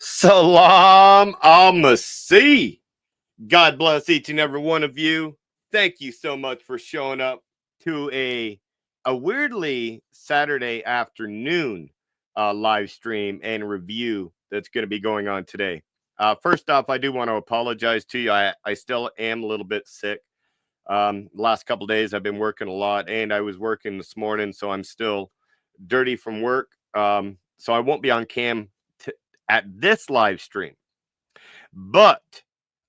Salam al-Masih. God bless each and every one of you. Thank you so much for showing up to a weirdly Saturday afternoon live stream and review that's going to be going on today. First off, I do want to apologize to you. I still am a little bit sick. Last couple days I've been working a lot, and I was working this morning, so I'm still dirty from work. So I won't be on cam at this live stream, but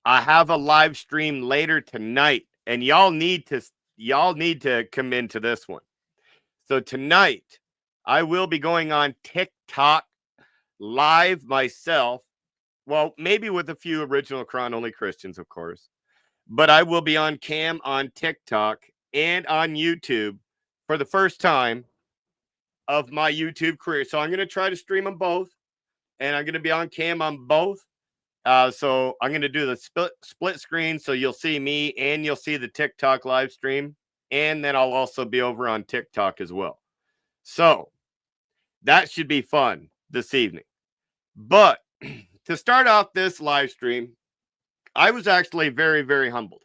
I have a live stream later tonight, and y'all need to come into this one. So tonight I will be going on TikTok live myself. Well, maybe with a few original Quran only Christians, of course, but I will be on cam on TikTok and on YouTube for the first time of my YouTube career. So I'm going to try to stream them both, and I'm going to be on cam on both. So I'm going to do the split screen, so you'll see me and you'll see the TikTok live stream, and then I'll also be over on TikTok as well. So that should be fun this evening. But to start off this live stream, I was actually very, very humbled.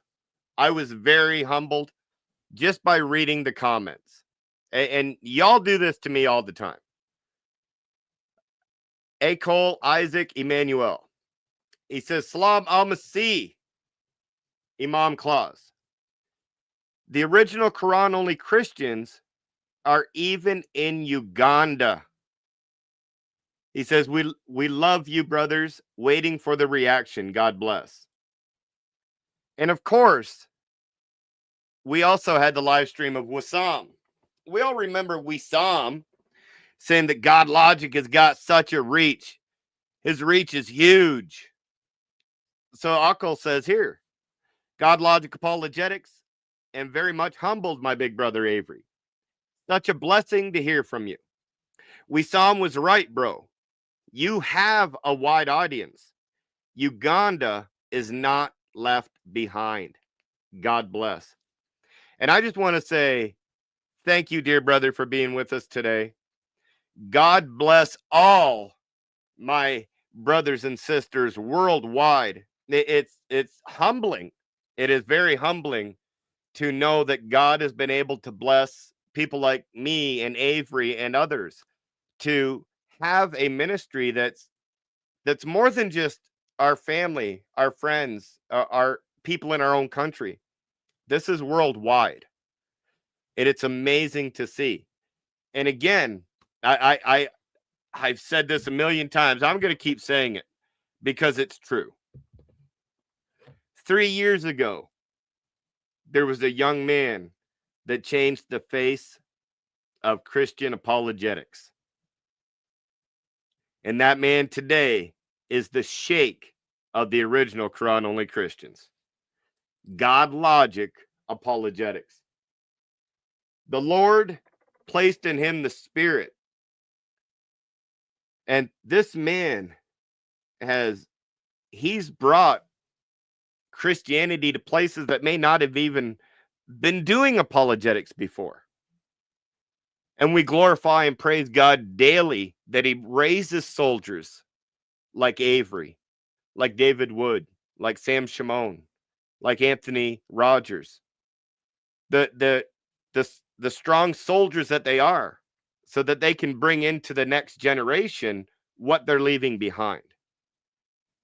I was very humbled just by reading the comments. And y'all do this to me all the time. A. Cole, Isaac, Emmanuel. He says, Salam al-Masih, Imam Claus. The original Quran-only Christians are even in Uganda. He says, we love you, brothers. Waiting for the reaction. God bless. And of course, we also had the live stream of Wissam. We all remember Wissam saying that Godlogic has got such a reach. His reach is huge. So Akil says here, Godlogic apologetics, and very much humbled my big brother Avery. Such a blessing to hear from you. Wissam was right, bro. You have a wide audience. Uganda is not left behind. God bless. And I just want to say thank you, dear brother, for being with us today. God bless all my brothers and sisters worldwide. It's humbling. It is very humbling to know that God has been able to bless people like me and Avery and others to have a ministry that's more than just our family, our friends, our people in our own country. This is worldwide, and it's amazing to see. And again, I've said this a million times. I'm going to keep saying it because it's true. 3 years ago, there was a young man that changed the face of Christian apologetics. And that man today is the sheikh of the original Quran-only Christians. Godlogic apologetics. The Lord placed in him the Spirit. And this man he's brought Christianity to places that may not have even been doing apologetics before. And we glorify and praise God daily that he raises soldiers like Avery, like David Wood, like Sam Shimon, like Anthony Rogers. The strong soldiers that they are, so that they can bring into the next generation what they're leaving behind.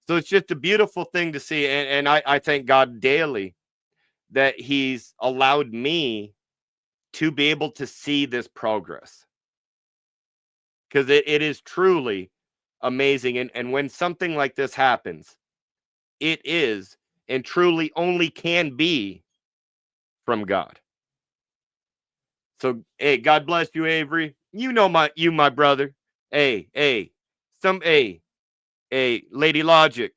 So it's just a beautiful thing to see. And I thank God daily that he's allowed me to be able to see this progress. Because it is truly amazing. And when something like this happens, it is and truly only can be from God. So, hey, God bless you, Avery. You know my brother. Hey, Lady Logic,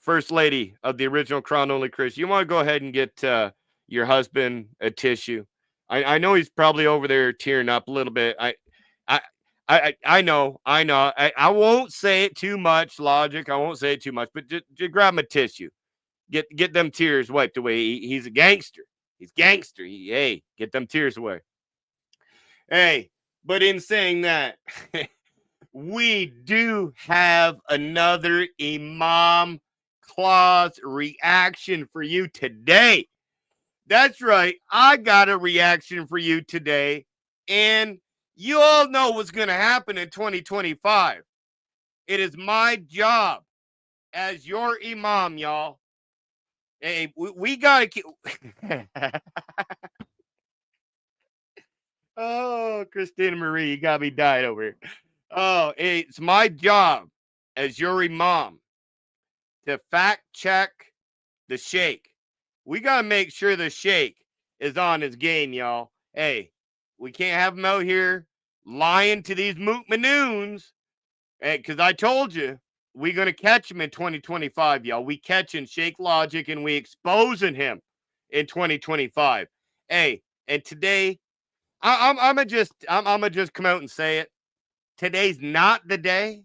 First Lady of the original Crown Only Christian. You want to go ahead and get your husband a tissue? I know he's probably over there tearing up a little bit. I know. I won't say it too much, Logic. I won't say it too much, but just grab him a tissue. Get them tears wiped away. He's a gangster. He's gangster. Hey, get them tears away. Hey, but in saying that, we do have another Imam Claus reaction for you today. That's right. I got a reaction for you today. And you all know what's going to happen in 2025. It is my job as your Imam, y'all. Hey, we got to keep. Oh, Christina Marie, you got me dying over here. Oh, it's my job as your Imam to fact check the Sheikh. We got to make sure the Sheikh is on his game, y'all. Hey, we can't have him out here lying to these moot-manoons. Hey, because I told you, we're going to catch him in 2025, y'all. We catching Sheikh Logic and we exposing him in 2025. Hey, and today, I'm gonna just come out and say it. Today's not the day,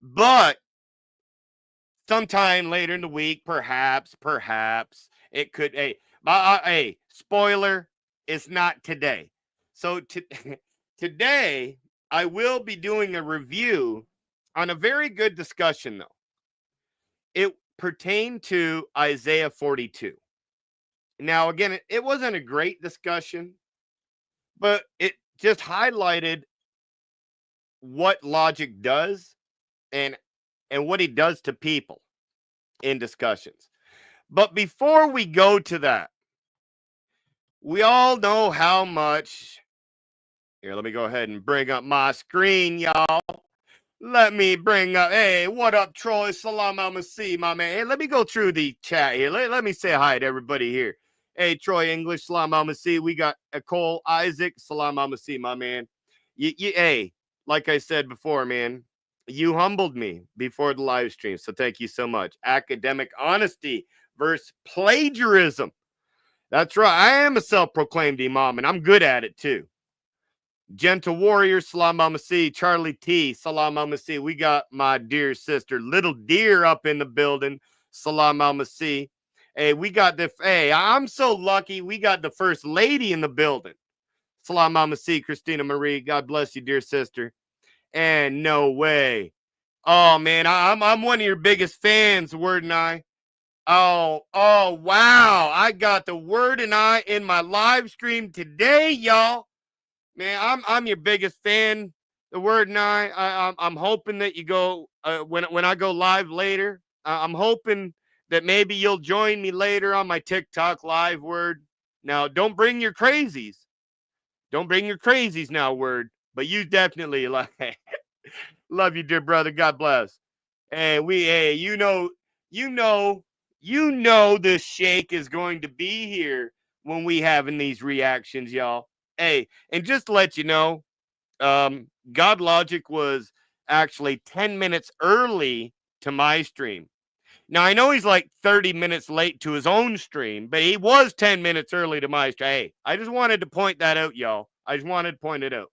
but sometime later in the week, perhaps it could. Hey, spoiler, it's not today. So today, I will be doing a review on a very good discussion, though. It pertained to Isaiah 42. Now, again, it wasn't a great discussion, but it just highlighted what logic does and what he does to people in discussions. But before we go to that, we all know how much. Here, let me go ahead and bring up my screen, y'all. Let me bring up. Hey, what up, Troy? Salam alaikum, my man. Hey, let me go through the chat here. Let me say hi to everybody here. Hey, Troy English, salam alaikum. We got Cole Isaac, salam alaikum, my man. Hey, like I said before, man, you humbled me before the live stream, so thank you so much. Academic honesty versus plagiarism. That's right. I am a self-proclaimed imam, and I'm good at it too. Gentle Warrior, salam alaikum. Charlie T, salam alaikum. We got my dear sister, Little Deer, up in the building. Salam alaikum. Hey, we got the. Hey, I'm so lucky. We got the first lady in the building. Salam alaikum, Christina Marie. God bless you, dear sister. And no way. Oh man, I'm one of your biggest fans, Word and I. Oh wow. I got the Word and I in my live stream today, y'all. Man, I'm your biggest fan. The Word and I'm hoping that you go when I go live later. I'm hoping that maybe you'll join me later on my TikTok live, Word. Now, don't bring your crazies. Don't bring your crazies now, Word. But you definitely like love you, dear brother. God bless. And you know this Sheikh is going to be here when we having these reactions, y'all. Hey, and just to let you know, Godlogic was actually 10 minutes early to my stream. Now, I know he's like 30 minutes late to his own stream, but he was 10 minutes early to my stream. Hey, I just wanted to point that out, y'all. I just wanted to point it out.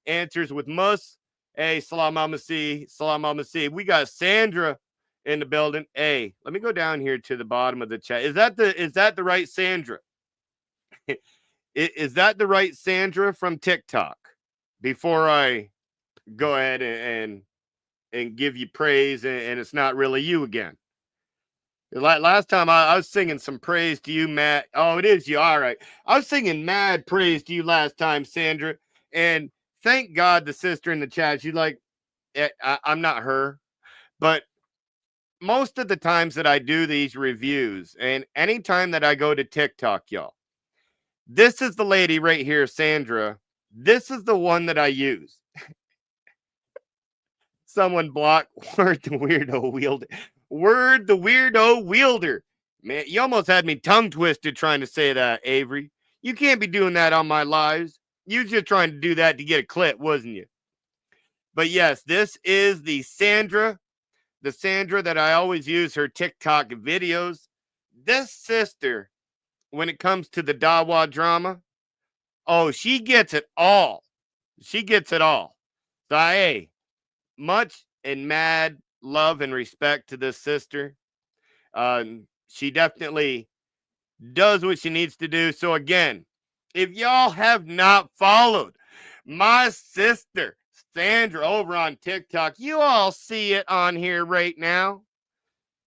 Answers with Mus. Hey, salam alaikum. Salam alaikum. We got Sandra in the building. Hey, let me go down here to the bottom of the chat. Is that the right Sandra? Is that the right Sandra from TikTok? Before I go ahead and give you praise and it's not really you again. Last time I was singing some praise to you, Matt. Oh, it is you. All right. I was singing mad praise to you last time, Sandra. And thank God the sister in the chat, she's like, I'm not her. But most of the times that I do these reviews and anytime that I go to TikTok, y'all, this is the lady right here, Sandra. This is the one that I use. Someone block Word the Weirdo Wielder. Word the Weirdo Wielder. Man, you almost had me tongue twisted trying to say that, Avery. You can't be doing that on my lives. You were just trying to do that to get a clip, wasn't you? But yes, this is the Sandra that I always use her TikTok videos. This sister, when it comes to the Dawa drama, oh, she gets it all. She gets it all. So, hey, much and mad love and respect to this sister. She definitely does what she needs to do. So again, if y'all have not followed my sister, Sandra over on TikTok. You all see it on here right now.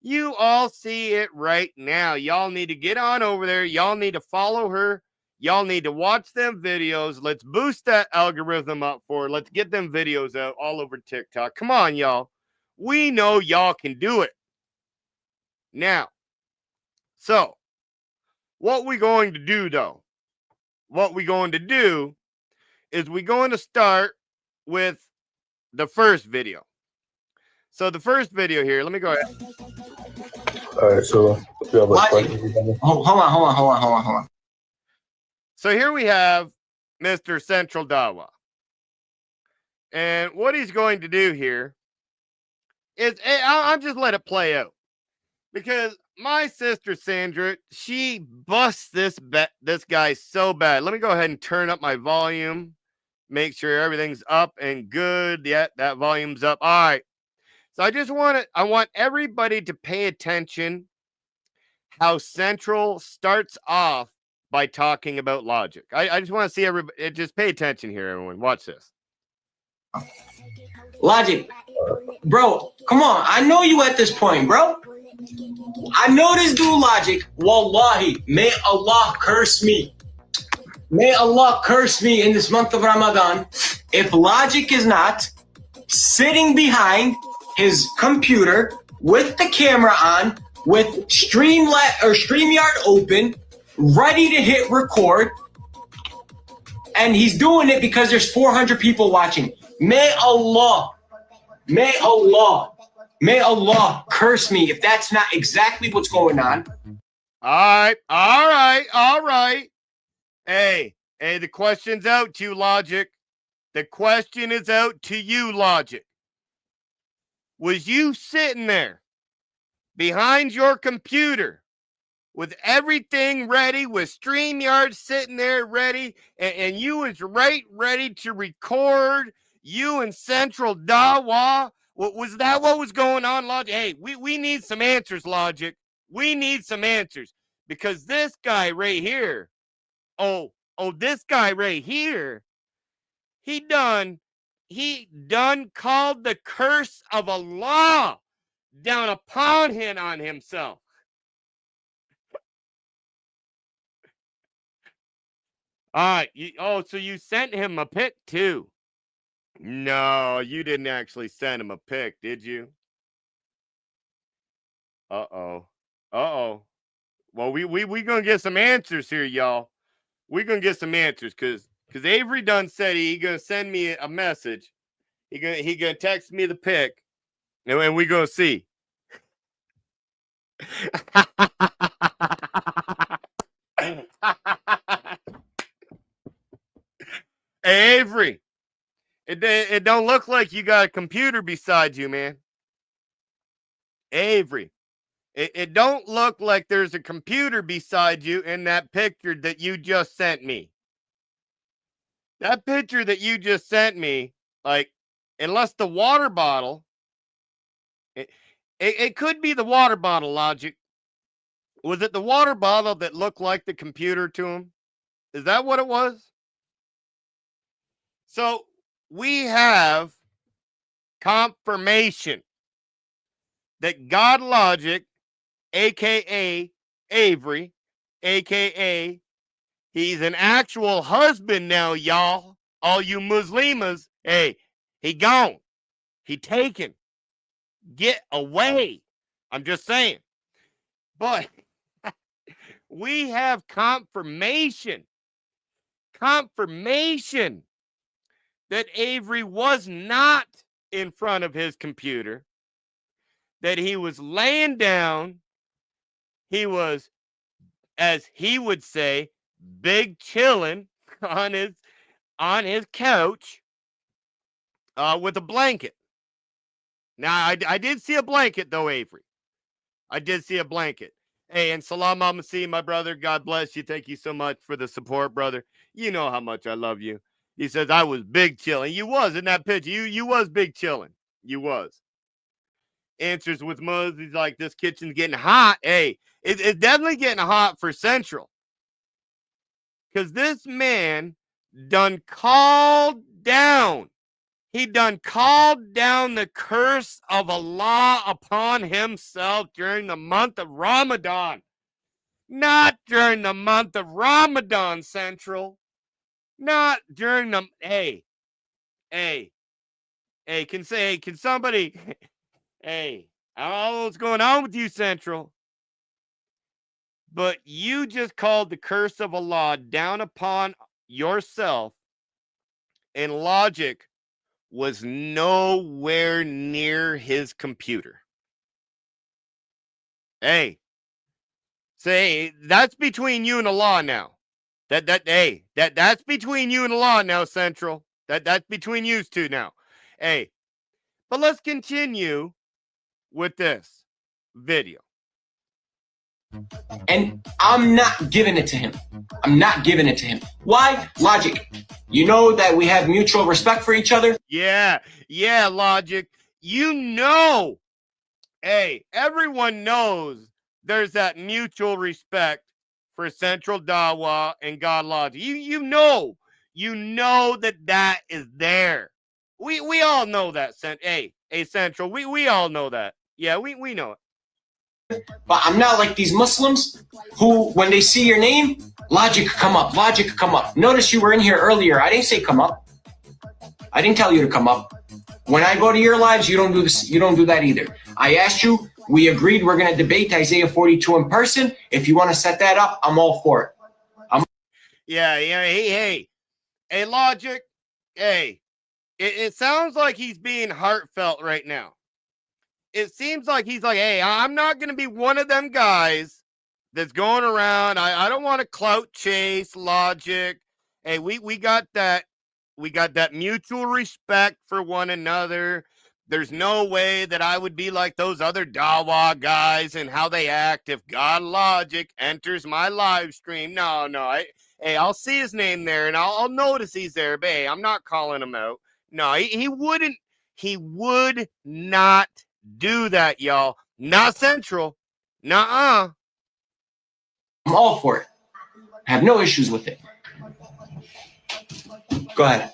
You all see it right now. Y'all need to get on over there. Y'all need to follow her. Y'all need to watch them videos. Let's boost that algorithm up for her. Let's get them videos out all over TikTok. Come on, y'all. We know y'all can do it. Now, so what we going to do, though? What we going to do is we're going to start with the first video. So the first video here, let me go ahead. All right, so hold on. So here we have Mr. Central Dawa. And what he's going to do here is, I'll just let it play out. Because my sister Sandra, she busts this guy so bad. Let me go ahead and turn up my volume. Make sure everything's up and good. Yeah, that volume's up. All right. So I want everybody to pay attention how Central starts off by talking about logic. I just want to see everybody, just pay attention here, everyone. Watch this. Logic. Bro, come on. I know you at this point, bro. I know this dude Logic. Wallahi, may Allah curse me. May Allah curse me in this month of Ramadan if Logic is not sitting behind his computer with the camera on, with StreamYard open, ready to hit record, and he's doing it because there's 400 people watching. May Allah curse me if that's not exactly what's going on. All right. Hey, the question's out to you, Logic. The question is out to you, Logic. Was you sitting there behind your computer with everything ready, with StreamYard sitting there ready, and you was ready to record, you and Central Dawa? Was that what was going on, Logic? Hey, we need some answers, Logic. We need some answers. Because this guy right here, this guy right here, he done called the curse of Allah down upon him on himself. All right. So you sent him a pic too? No, you didn't actually send him a pic, did you? Uh-oh. Well, we gonna get some answers here, y'all. We gonna get some answers because Avery done said he gonna send me a message. He gonna text me the pic, and we gonna see. Hey, Avery, it don't look like you got a computer beside you, man. Avery, it don't look like there's a computer beside you in that picture that you just sent me. That picture that you just sent me, like, unless the water bottle, it could be the water bottle, Logic. Was it the water bottle that looked like the computer to him? Is that what it was? So we have confirmation that Godlogic, aka Avery, aka he's an actual husband now, y'all. All you Muslimas, hey, he gone. He taken. Get away. I'm just saying. But we have confirmation that Avery was not in front of his computer, that he was laying down. He was, as he would say, big chilling on his couch with a blanket. Now, I did see a blanket, though, Avery. I did see a blanket. Hey, and Salam Al-Masih, my brother. God bless you. Thank you so much for the support, brother. You know how much I love you. He says, I was big chilling. You was in that picture. You was big chilling. You was. Answers with Muzz. He's like, this kitchen's getting hot. Hey, it's definitely getting hot for Central. Because this man done called down. He done called down the curse of Allah upon himself during the month of Ramadan. Not during the month of Ramadan, Central. Not during the... Hey, can somebody... Hey, I don't know what's going on with you, Central. But you just called the curse of Allah down upon yourself, and Logic was nowhere near his computer. Hey, say that's between you and Allah now. That's between you and Allah now, Central. That's between you two now. Hey, but let's continue with this video. And I'm not giving it to him. I'm not giving it to him. Why? Logic. You know that we have mutual respect for each other? Yeah, Logic. You know. Hey, everyone knows there's that mutual respect for Central Dawa and Godlogic. You know that is there. We all know that. Hey, Central. We all know that. Yeah, we know it. But I'm not like these Muslims who, when they see your name, logic come up. Notice you were in here earlier. I didn't say come up. I didn't tell you to come up. When I go to your lives, you don't do this. You don't do that either. I asked you. We agreed we're going to debate Isaiah 42 in person. If you want to set that up, I'm all for it. Yeah. Hey, Logic. Hey, it sounds like he's being heartfelt right now. It seems like he's like, hey, I'm not going to be one of them guys that's going around. I don't want to clout chase Logic. Hey, we got that. We got that mutual respect for one another. There's no way that I would be like those other Dawa guys and how they act if Godlogic enters my live stream. No. Hey, I'll see his name there and I'll notice he's there. But hey, I'm not calling him out. No, he wouldn't. He would not do that, y'all. Not Central. Nuh-uh. I'm all for it. I have no issues with it. Go ahead.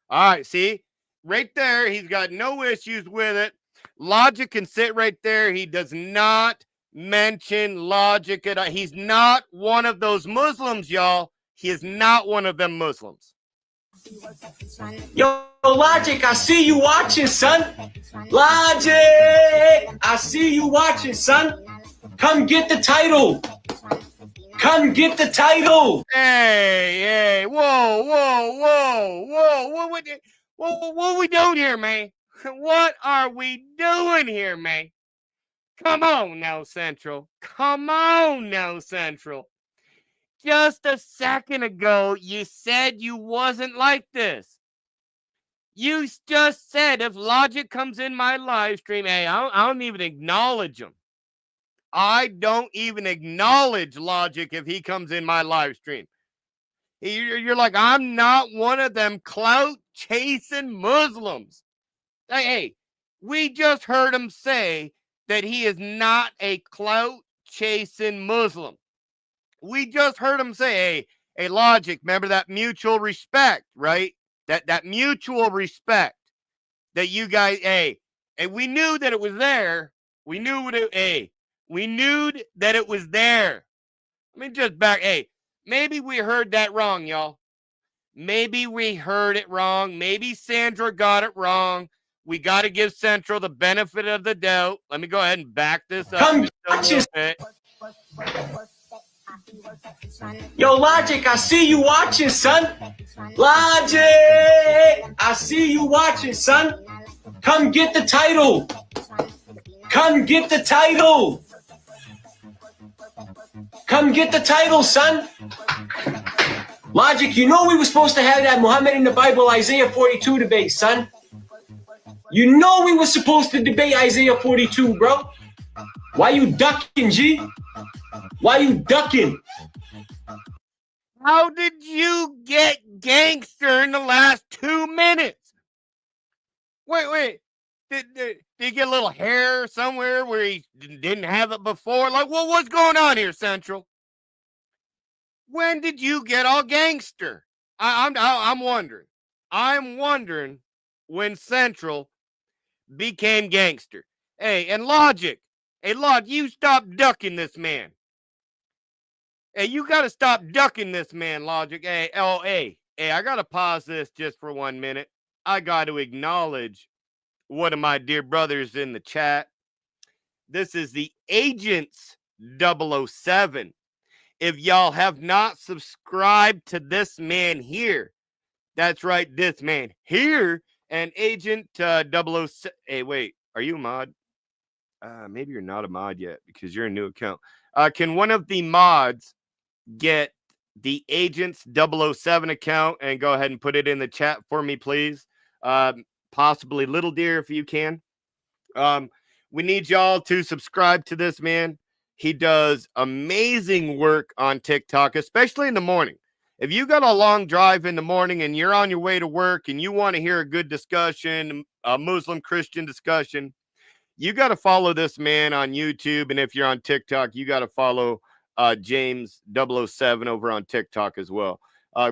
All right, see? Right there, he's got no issues with it. Logic can sit right there. He does not mention Logic at all. He's not one of those Muslims, y'all. He is not one of them Muslims. Yo, Logic, I see you watching, son. Logic, I see you watching, son. Come get the title. Come get the title. Hey, whoa. What are we doing here, man? What are we doing here, man? Come on now, Central. Just a second ago, you said you wasn't like this. You just said if Logic comes in my live stream, hey, I don't even acknowledge him. I don't even acknowledge Logic if he comes in my live stream. You're like, I'm not one of them clout-chasing Muslims. Hey, we just heard him say that he is not a clout-chasing Muslim. We just heard him say, hey, Logic, remember that mutual respect, right? That mutual respect that you guys, hey, and we knew that it was there. We knew that it was there. Let me just back. Hey, maybe we heard that wrong, y'all. Maybe we heard it wrong. Maybe Sandra got it wrong. We got to give Central the benefit of the doubt. Let me go ahead and back this up a little bit. Yo, Logic, I see you watching, son. Logic, I see you watching, son. Come get the title. Come get the title. Come get the title, son. Logic, you know we were supposed to have that Muhammad in the Bible, Isaiah 42 debate, son. You know we were supposed to debate Isaiah 42, bro. Why you ducking, G? Why you ducking? How did you get gangster in the last 2 minutes? Wait. Did he get a little hair somewhere where he didn't have it before? Like, what's going on here, Central? When did you get all gangster? I'm wondering. I'm wondering when Central became gangster. Hey, and Logic. Hey, you stop ducking this man. Hey, you got to stop ducking this man, Logic. Hey, I got to pause this just for 1 minute. I got to acknowledge one of my dear brothers in the chat. This is the Agents 007. If y'all have not subscribed to this man here, that's right, this man here, and Agent 007. Hey, wait, are you a mod? Maybe you're not a mod yet because you're a new account. Can one of the mods get the Agents 007 account and go ahead and put it in the chat for me, please? Possibly Little Deer, if you can. We need y'all to subscribe to this man. He does amazing work on TikTok, especially in the morning. If you got a long drive in the morning and you're on your way to work and you want to hear a good discussion, a Muslim Christian discussion, you got to follow this man on YouTube. And if you're on TikTok, you got to follow James 007 over on TikTok as well.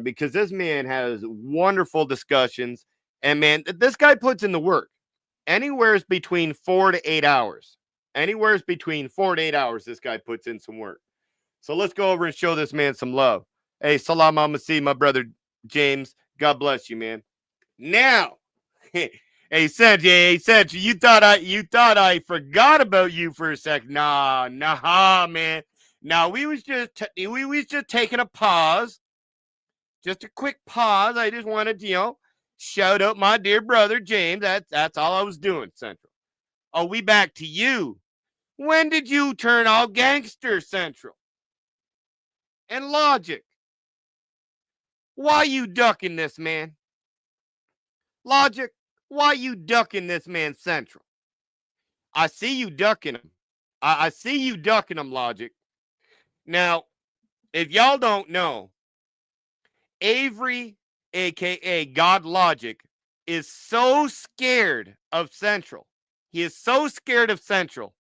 Because this man has wonderful discussions. And man, this guy puts in the work. Anywhere's between 4 to 8 hours. Anywhere's between 4 to 8 hours, this guy puts in some work. So let's go over and show this man some love. Hey, salam alaikum, my brother James. God bless you, man. Now, hey, Sandra, you thought I forgot about you for a sec. Nah, man. Now we was just taking a pause. Just a quick pause. I just wanted to, shout out my dear brother James. That's all I was doing, Central. Oh, we back to you. When did you turn all gangster, Central? And Logic. Why you ducking this man? Logic, why you ducking this man, Central? I see you ducking him. I see you ducking him, Logic. Now, if y'all don't know, Avery, a.k.a. Godlogic, is so scared of Central. He is so scared of Central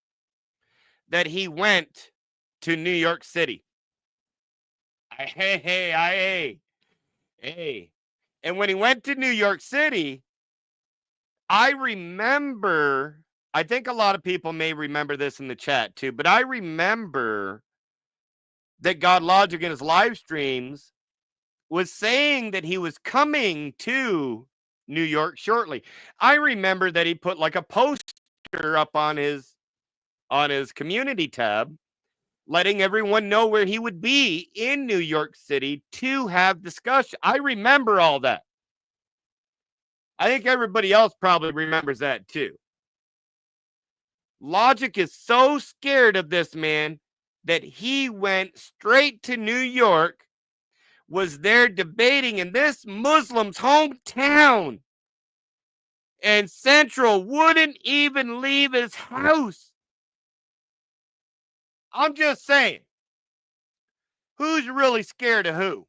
that he went to New York City. Hey. And when he went to New York City, I remember, I think a lot of people may remember this in the chat too, but I remember that Godlogic in his live streams was saying that he was coming to New York shortly. I remember that he put like a poster up on his community tab, letting everyone know where he would be in New York City to have discussion. I remember all that. I think everybody else probably remembers that too. Logic is so scared of this man that he went straight to New York, was there debating in this Muslim's hometown, and Central wouldn't even leave his house. I'm just saying, who's really scared of who?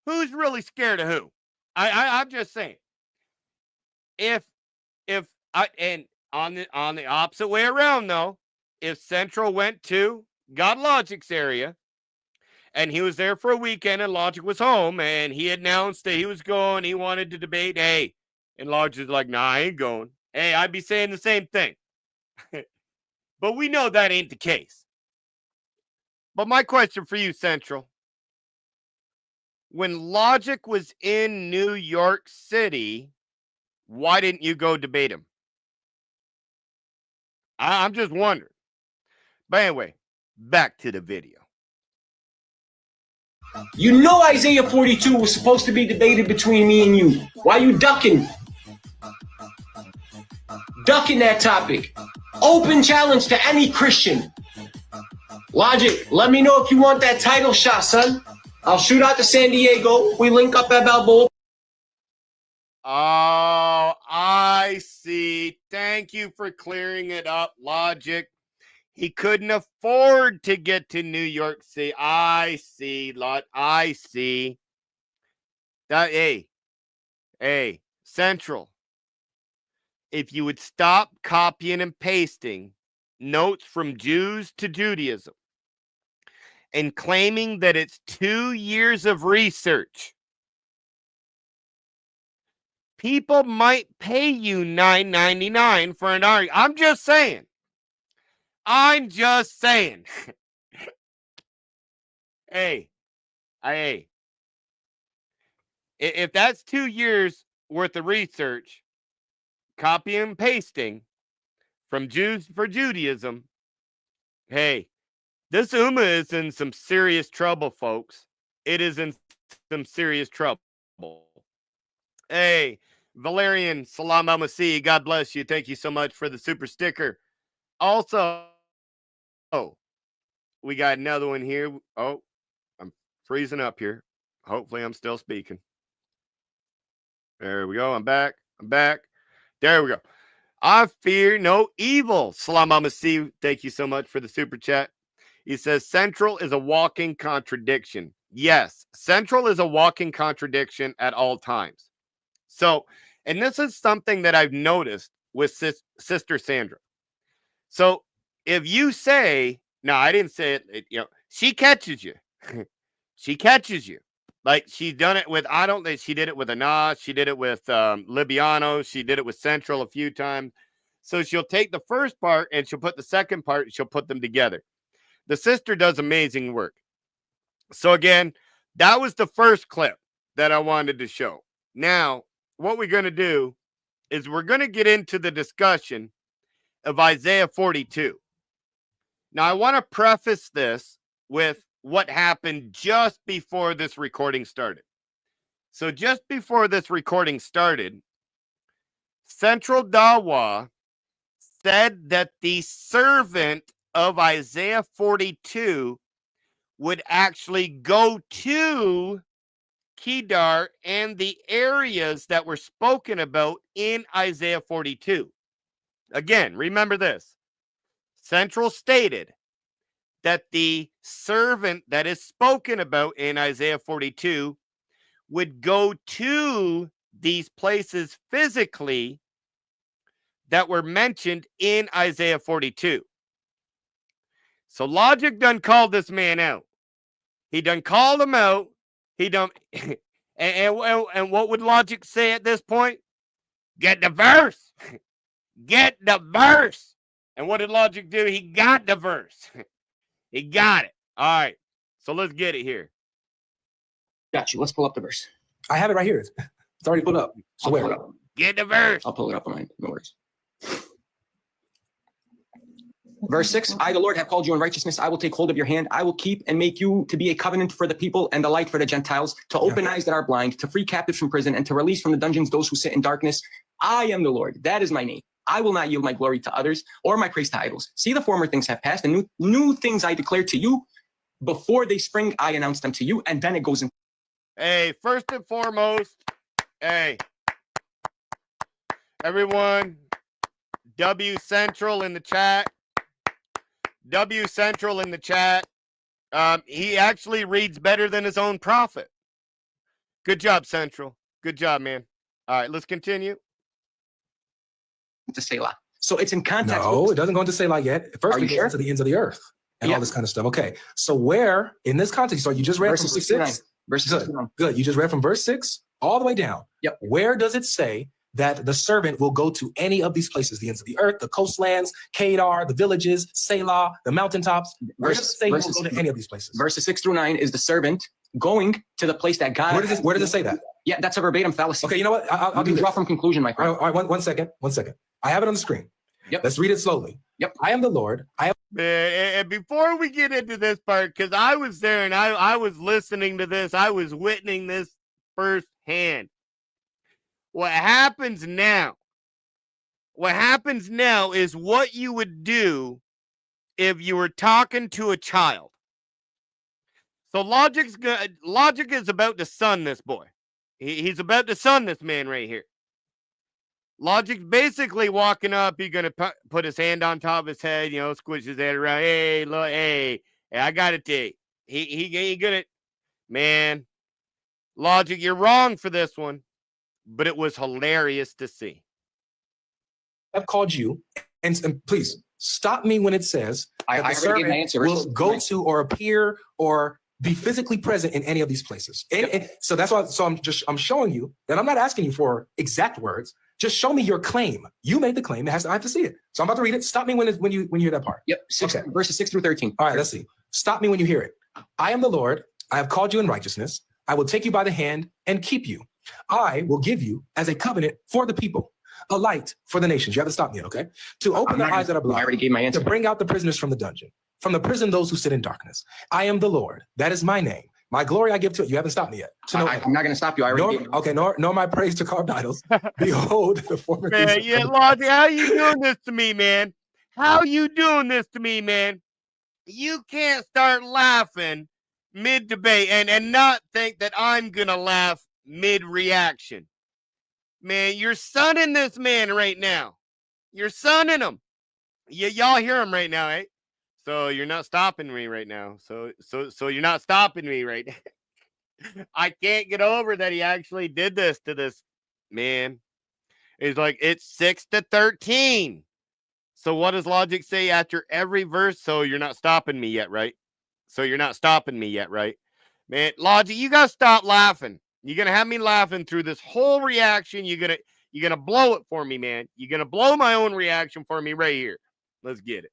Who's really scared of who? I'm just saying. And on the opposite way around though, if Central went to Godlogic's area and he was there for a weekend and Logic was home and he announced that he was going, he wanted to debate, hey, and Logic is like, nah, I ain't going. Hey, I'd be saying the same thing. But we know that ain't the case. But my question for you, Central, when Logic was in New York City, why didn't you go debate him? I'm just wondering. But anyway, back to the video. You know Isaiah 42 was supposed to be debated between me and you. Why you ducking? Ducking that topic. Open challenge to any Christian. Logic, let me know if you want that title shot, son. I'll shoot out to San Diego. We link up at Balboa. Oh, I see. Thank you for clearing it up, Logic. He couldn't afford to get to New York City. I see, I see. That, hey, Central. If you would stop copying and pasting notes from Jews to Judaism and claiming that it's 2 years of research, people might pay you $9.99 for an argument. I'm just saying. Hey, if that's 2 years worth of research, copy and pasting from Jews for Judaism, hey, this Ummah is in some serious trouble, folks. It is in some serious trouble. Hey, Valerian, Salam al-Masih, God bless you. Thank you so much for the super sticker. Also, we got another one here. Oh, I'm freezing up here. Hopefully, I'm still speaking. There we go. I'm back. There we go. I fear no evil. Salam al-Masih. Thank you so much for the super chat. He says, Central is a walking contradiction. Yes, Central is a walking contradiction at all times. So, and this is something that I've noticed with Sister Sandra. So, if you say, no, I didn't say it, she catches you. She catches you. Like she's done it with, I don't think she did it with Anas. She did it with Libiano. She did it with Central a few times. So she'll take the first part and she'll put the second part and she'll put them together. The sister does amazing work. So again, that was the first clip that I wanted to show. Now, what we're going to do is we're going to get into the discussion of Isaiah 42. Now, I want to preface this with what happened just before this recording started. So just before this recording started, Central Dawa said that the servant of Isaiah 42 would actually go to Kedar and the areas that were spoken about in Isaiah 42. Again, remember this. Central stated that the servant that is spoken about in Isaiah 42 would go to these places physically that were mentioned in Isaiah 42. So Logic done called this man out. He done called him out. He done, and what would Logic say at this point? Get the verse. Get the verse. And what did Logic do? He got the verse. He got it. All right. So let's get it here. Got you. Let's pull up the verse. I have it right here. It's already pulled up. So where? Get the verse. I'll pull it up on mine. No worries. Verse 6, I, the Lord, have called you in righteousness. I will take hold of your hand. I will keep and make you to be a covenant for the people and the light for the Gentiles, to open eyes that are blind, to free captives from prison, and to release from the dungeons those who sit in darkness. I am the Lord. That is my name. I will not yield my glory to others or my praise to idols. See, the former things have passed, and new things I declare to you. Before they spring, I announce them to you. And then it goes in. Hey, first and foremost, hey, everyone, W Central in the chat. W Central in the chat. He actually reads better than his own prophet. Good job, Central. Good job, man. All right, let's continue. To Selah. So it's in context. No, it doesn't go into Selah yet. First, we go into the ends of the earth and all this kind of stuff. Okay, so where in this context? So you just read from verse 6. Verse 69. Good. You just read from verse 6 all the way down. Yep. Where does it say that the servant will go to any of these places? The ends of the earth, the coastlands, Kedar, the villages, Selah, the mountaintops. Where does it say he will go to any of these places? Verses 6 through 9 is the servant going to the place that God. Where does it say that? Yeah, that's a verbatim fallacy. Okay, you know what? I'll do draw from conclusion, my friend. All right, one second. I have it on the screen. Yep. Let's read it slowly. Yep. I am the Lord. I am. And before we get into this part, because I was there and I was listening to this, I was witnessing this firsthand. What happens now is what you would do if you were talking to a child. So Logic is about to sun this boy. He's about to sun this man right here. Logic's basically walking up. He's going to put his hand on top of his head, squish his head around. Hey, look, hey, I got it, D. He gonna, man, Logic, you're wrong for this one, but it was hilarious to see. I've called you, and please stop me when it says I the servant will go to or appear or be physically present in any of these places. And so that's why. So I'm showing you that I'm not asking you for exact words. Just show me your claim. You made the claim. I have to see it. So I'm about to read it. Stop me when you hear that part. Yep. Verses 6 through 13. All right. Let's see. Stop me when you hear it. I am the Lord. I have called you in righteousness. I will take you by the hand and keep you. I will give you as a covenant for the people, a light for the nations. You have to stop me, okay? To open the eyes that are blind. I already gave my answer. To bring out the prisoners from the dungeon, from the prison those who sit in darkness. I am the Lord. That is my name. My glory I give to it. You haven't stopped me yet. I'm not going to stop you. I already gave. Okay, nor my praise to carved idols. Behold the former things. Man, yeah, Logic, how you doing this to me, man? How you doing this to me, man? You can't start laughing mid-debate and not think that I'm going to laugh mid-reaction. Man, you're sunning this man right now. You're sunning him. Y'all hear him right now, eh? So you're not stopping me right now. So you're not stopping me right now. I can't get over that he actually did this to this man. It's like, it's 6-13. So what does Logic say after every verse? So you're not stopping me yet, right? So you're not stopping me yet, right? Man, Logic, you got to stop laughing. You're going to have me laughing through this whole reaction. You're going to blow it for me, man. You're going to blow my own reaction for me right here. Let's get it.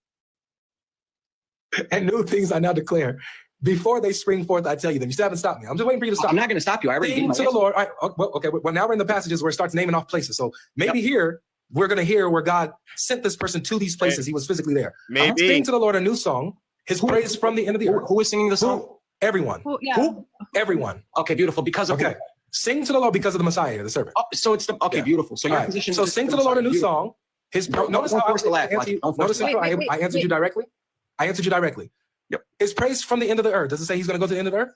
And new things I now declare. Before they spring forth, I tell you them. You still haven't stopped me. I'm just waiting for you to stop. I'm not going to stop you. I already gave my to the Lord. All right, okay. Well, now we're in the passages where it starts naming off places. So maybe here we're going to hear where God sent this person to these places. He was physically there. Maybe. Sing to the Lord a new song. His praise from the end of the earth. Who is singing the song? Everyone. Who? Everyone. Okay, beautiful. Because of who? Sing to the Lord because of the Messiah, the servant. Oh, so it's the beautiful. So your position. So sing to the Lord a new song. His notice how I answered you directly. I answered you directly. Yep. His praise from the end of the earth. Does it say he's going to go to the end of the earth?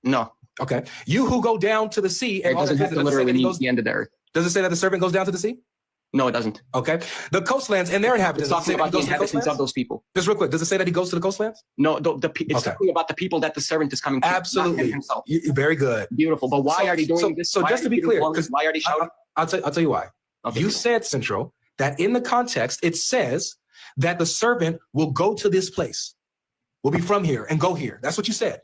No. Okay. You who go down to the sea and it doesn't have to literally mean the end of the earth. Does it say that the servant goes down to the sea? No, it doesn't. Okay. The coastlands and their inhabitants. It's talking about the inhabitants of those people. Just real quick, does it say that he goes to the coastlands? No, it's talking about the people that the servant is coming to. Absolutely. Very good. Beautiful. But why are they doing this? So just to be clear, why are they shouting? I'll tell you why. Okay. You said, Central, that in the context, it says that the servant will go to this place, will be from here and go here. That's what you said.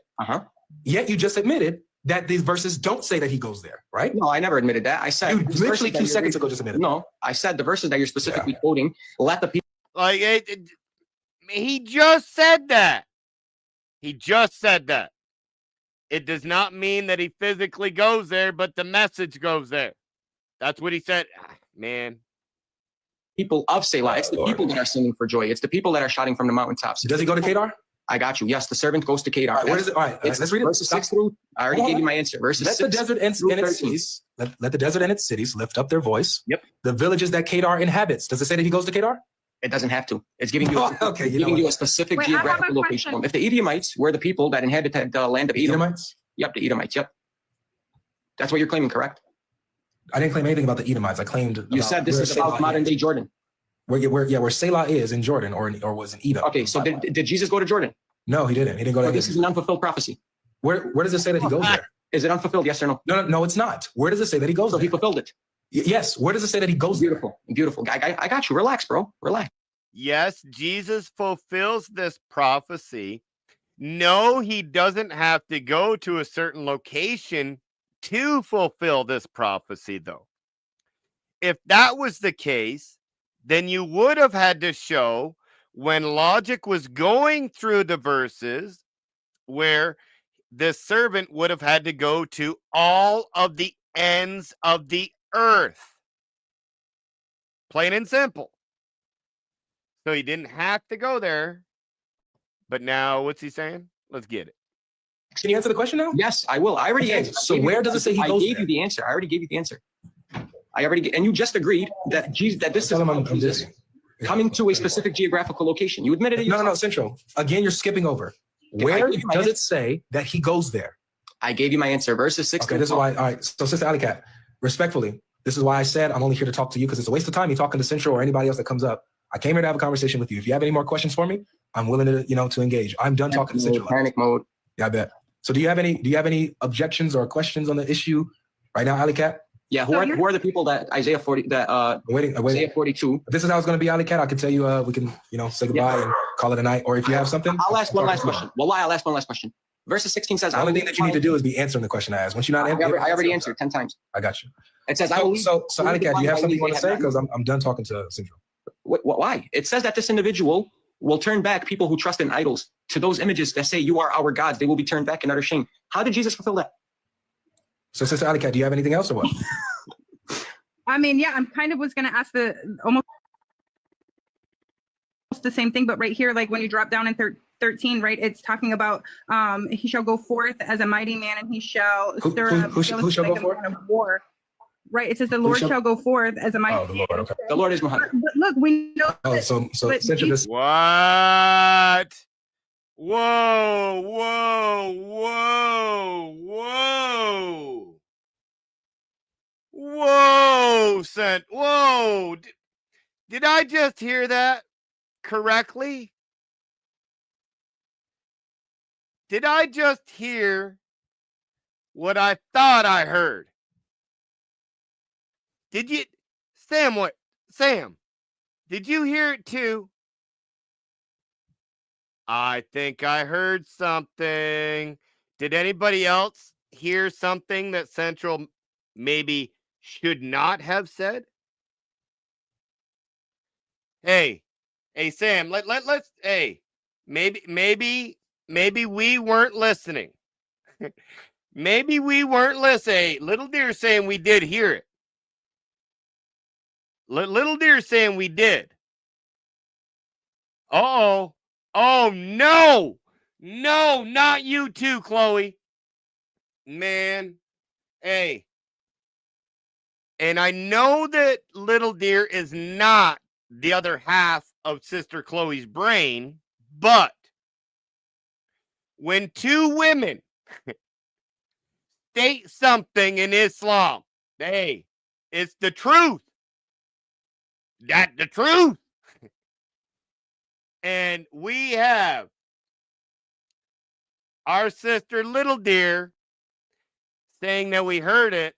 Yet you just admitted that these verses don't say that he goes there, right? No, I never admitted that. I said you literally 2 seconds ago just admitted. No, I said the verses that you're specifically quoting, let the people. Like he just said that. He just said that. It does not mean that he physically goes there, but the message goes there. That's what he said. Man. People of Selah. It's the people that are singing for joy. It's the people that are shouting from the mountaintops. Does he go to Kedar? I got you. Yes, the servant goes to Kedar. Where is it? All right, let's read it. Verses 6 through. I already gave you my answer. Verses let 6 the desert and its cities. Let the desert and its cities lift up their voice. Yep. The villages that Kedar inhabits. Does it say that he goes to Kedar? It doesn't have to. It's giving you a specific geographical location. If the Edomites were the people that inhabited the land of Edom. Edomites? Yep, the Edomites. Yep. That's what you're claiming, correct? I didn't claim anything about the Edomites. I claimed. You said this is about modern day Jordan. Where Selah is in Jordan or was in Edom. Okay, so did Jesus go to Jordan? No, he didn't. He didn't go to. This is an unfulfilled prophecy. Where does it say that he goes there? Is it unfulfilled? Yes or no? No, it's not. Where does it say that he goes there? So he fulfilled it. Yes. Where does it say that he goes there? Beautiful. I got you. Relax, bro. Relax. Yes, Jesus fulfills this prophecy. No, he doesn't have to go to a certain location to fulfill this prophecy, though. If that was the case, then you would have had to show when Logic was going through the verses where the servant would have had to go to all of the ends of the earth. Plain and simple. So he didn't have to go there. But now, what's he saying? Let's get it. Can you answer the question now? Yes, I will. I already answered. So where does it say he goes there? I gave you the answer. I already gave you the answer. And you just agreed that this is Jesus coming to a specific geographical location. You admitted it. No, Central. Again, you're skipping over. Where does it say that he goes there? I gave you my answer. Verses 6. Okay, this is why. All right. So, Sister Alicat, respectfully, this is why I said I'm only here to talk to you because it's a waste of time you talking to Central or anybody else that comes up. I came here to have a conversation with you. If you have any more questions for me, I'm willing to, to engage. I'm done talking to Central. Panic mode. Yeah, I bet. So, do you have any objections or questions on the issue right now, Alicat? Yeah, who are the people that Isaiah 40 that Isaiah 42? If this is how it's going to be, Alicat, I can tell you we can say goodbye and call it a night. Or if you have something, I'll ask one last question. Well, I'll ask one last question. Verses 16 says, The only thing that you need to do is be answering the question I asked. Once you're not I already answered 10 times. I got you. It says, So Anikat, do you have something you want to say? Because I'm done talking to Central. Why? It says that this individual will turn back people who trust in idols to those images that say you are our gods. They will be turned back in utter shame. How did Jesus fulfill that? So Sister Anikat, do you have anything else or what? I mean, yeah, I'm kind of was going to ask almost the same thing, but right here, like when you drop down in 13, right, it's talking about he shall go forth as a mighty man and he shall stir up who shall go forth? War. Right, it says the Lord shall go forth as a mighty man. Oh, the Lord, okay. The Lord is Muhammad. But look, we know so Central this. What? Whoa, whoa, whoa, whoa. Whoa, whoa. Did I just hear that correctly? Did I just hear what I thought I heard? Did you, Sam, Sam, did you hear it too? I think I heard something. Did anybody else hear something that Central maybe should not have said? Hey, Sam, let's, hey, maybe we weren't listening. Maybe we weren't listening. Hey, Little Deer saying we did hear it. Little Deer saying we did. Uh-oh. Oh, no. No, not you too, Chloe. Man. Hey. And I know that Little Deer is not the other half of Sister Chloe's brain, but when two women state something in Islam, hey, it's the truth. That's the truth. And we have our sister Little Deer saying that we heard it.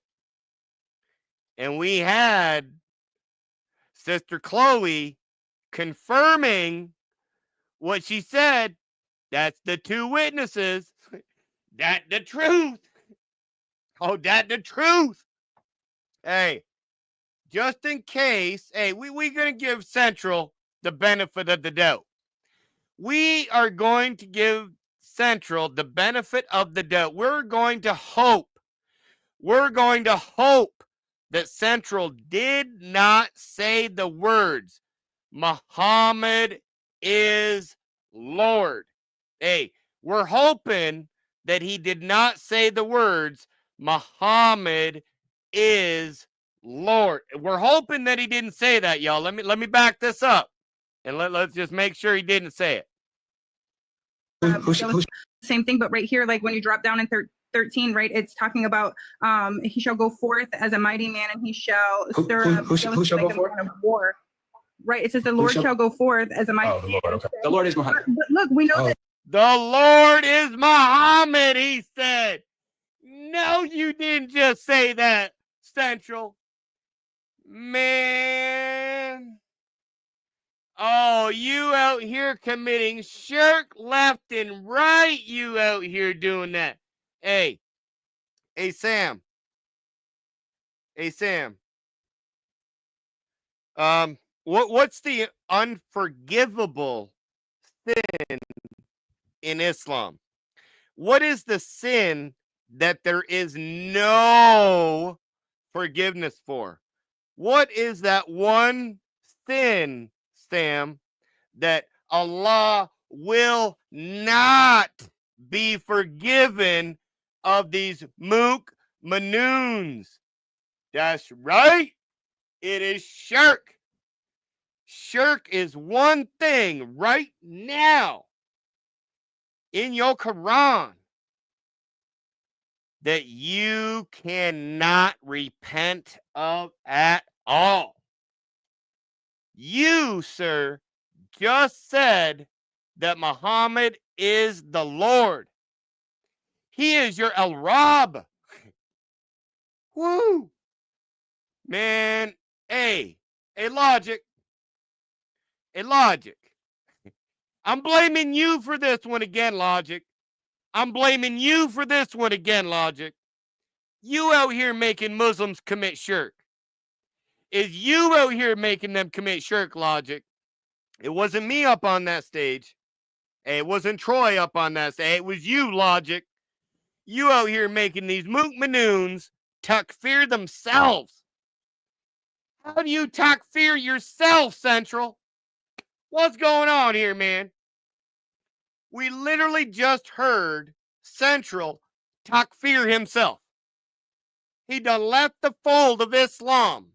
And we had Sister Chloe confirming what she said. That's the two witnesses. That the truth. Oh, that the truth. Hey, just in case, hey, we're going to give Central the benefit of the doubt. We are going to give Central the benefit of the doubt. We're going to hope that Central did not say the words, Muhammad is Lord. Hey, we're hoping that he did not say the words, Muhammad is Lord. We're hoping that he didn't say that, y'all. Let me back this up. And let's just make sure he didn't say it. Same thing, but right here, like when you drop down in 13, right, it's talking about he shall go forth as a mighty man and he shall stir up who shall go forth? War. Right, it says the Lord shall go forth as a mighty man. The Lord, okay. The Lord is Muhammad. But look, we know that the Lord is Muhammad, he said. No, you didn't just say that, Central. Man. Oh, you out here committing shirk left and right. You out here doing that. Hey, Sam. Hey, Sam. What's the unforgivable sin in Islam? What is the sin that there is no forgiveness for? What is that one sin, Sam, that Allah will not be forgiven of these mu'minoons? That's right. It is shirk. Shirk is one thing right now in your Quran that you cannot repent of at all. You, sir, just said that Muhammad is the Lord. He is your El-Rab. Woo! Man, hey, Logic. Hey, Logic. I'm blaming you for this one again, Logic. I'm blaming you for this one again, Logic. You out here making Muslims commit shirk. Is you out here making them commit shirk, Logic. It wasn't me up on that stage. It wasn't Troy up on that stage. It was you, Logic. You out here making these mookmanoons takfir themselves. How do you takfir yourself, Central? What's going on here, man? We literally just heard Central takfir himself. He done left the fold of Islam.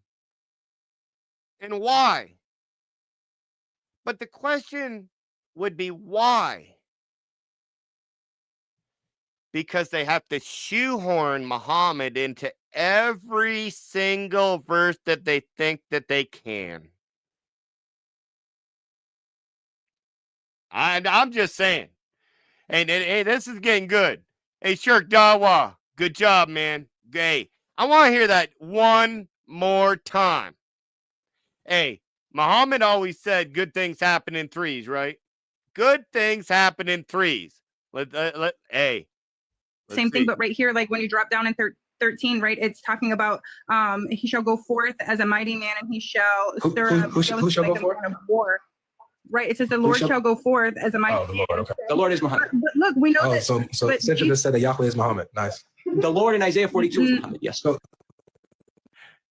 And why? But the question would be why? Because they have to shoehorn Muhammad into every single verse that they think that they can. I'm just saying. And hey, this is getting good. Hey, Shirk Dawa, good job, man. Hey, I want to hear that one more time. Hey, Muhammad always said good things happen in threes, right? Good things happen in threes. Hey. Same thing, but right here, like when you drop down in 13, right, it's talking about he shall go forth as a mighty man, and he shall stir up who shall go forth? War. Right, it says the Lord shall go forth as a mighty man. The Lord, okay. The Lord is Muhammad. But look, we know that. So Central just said that Yahweh is Muhammad. Nice. The Lord in Isaiah 42 is Muhammad, yes. So,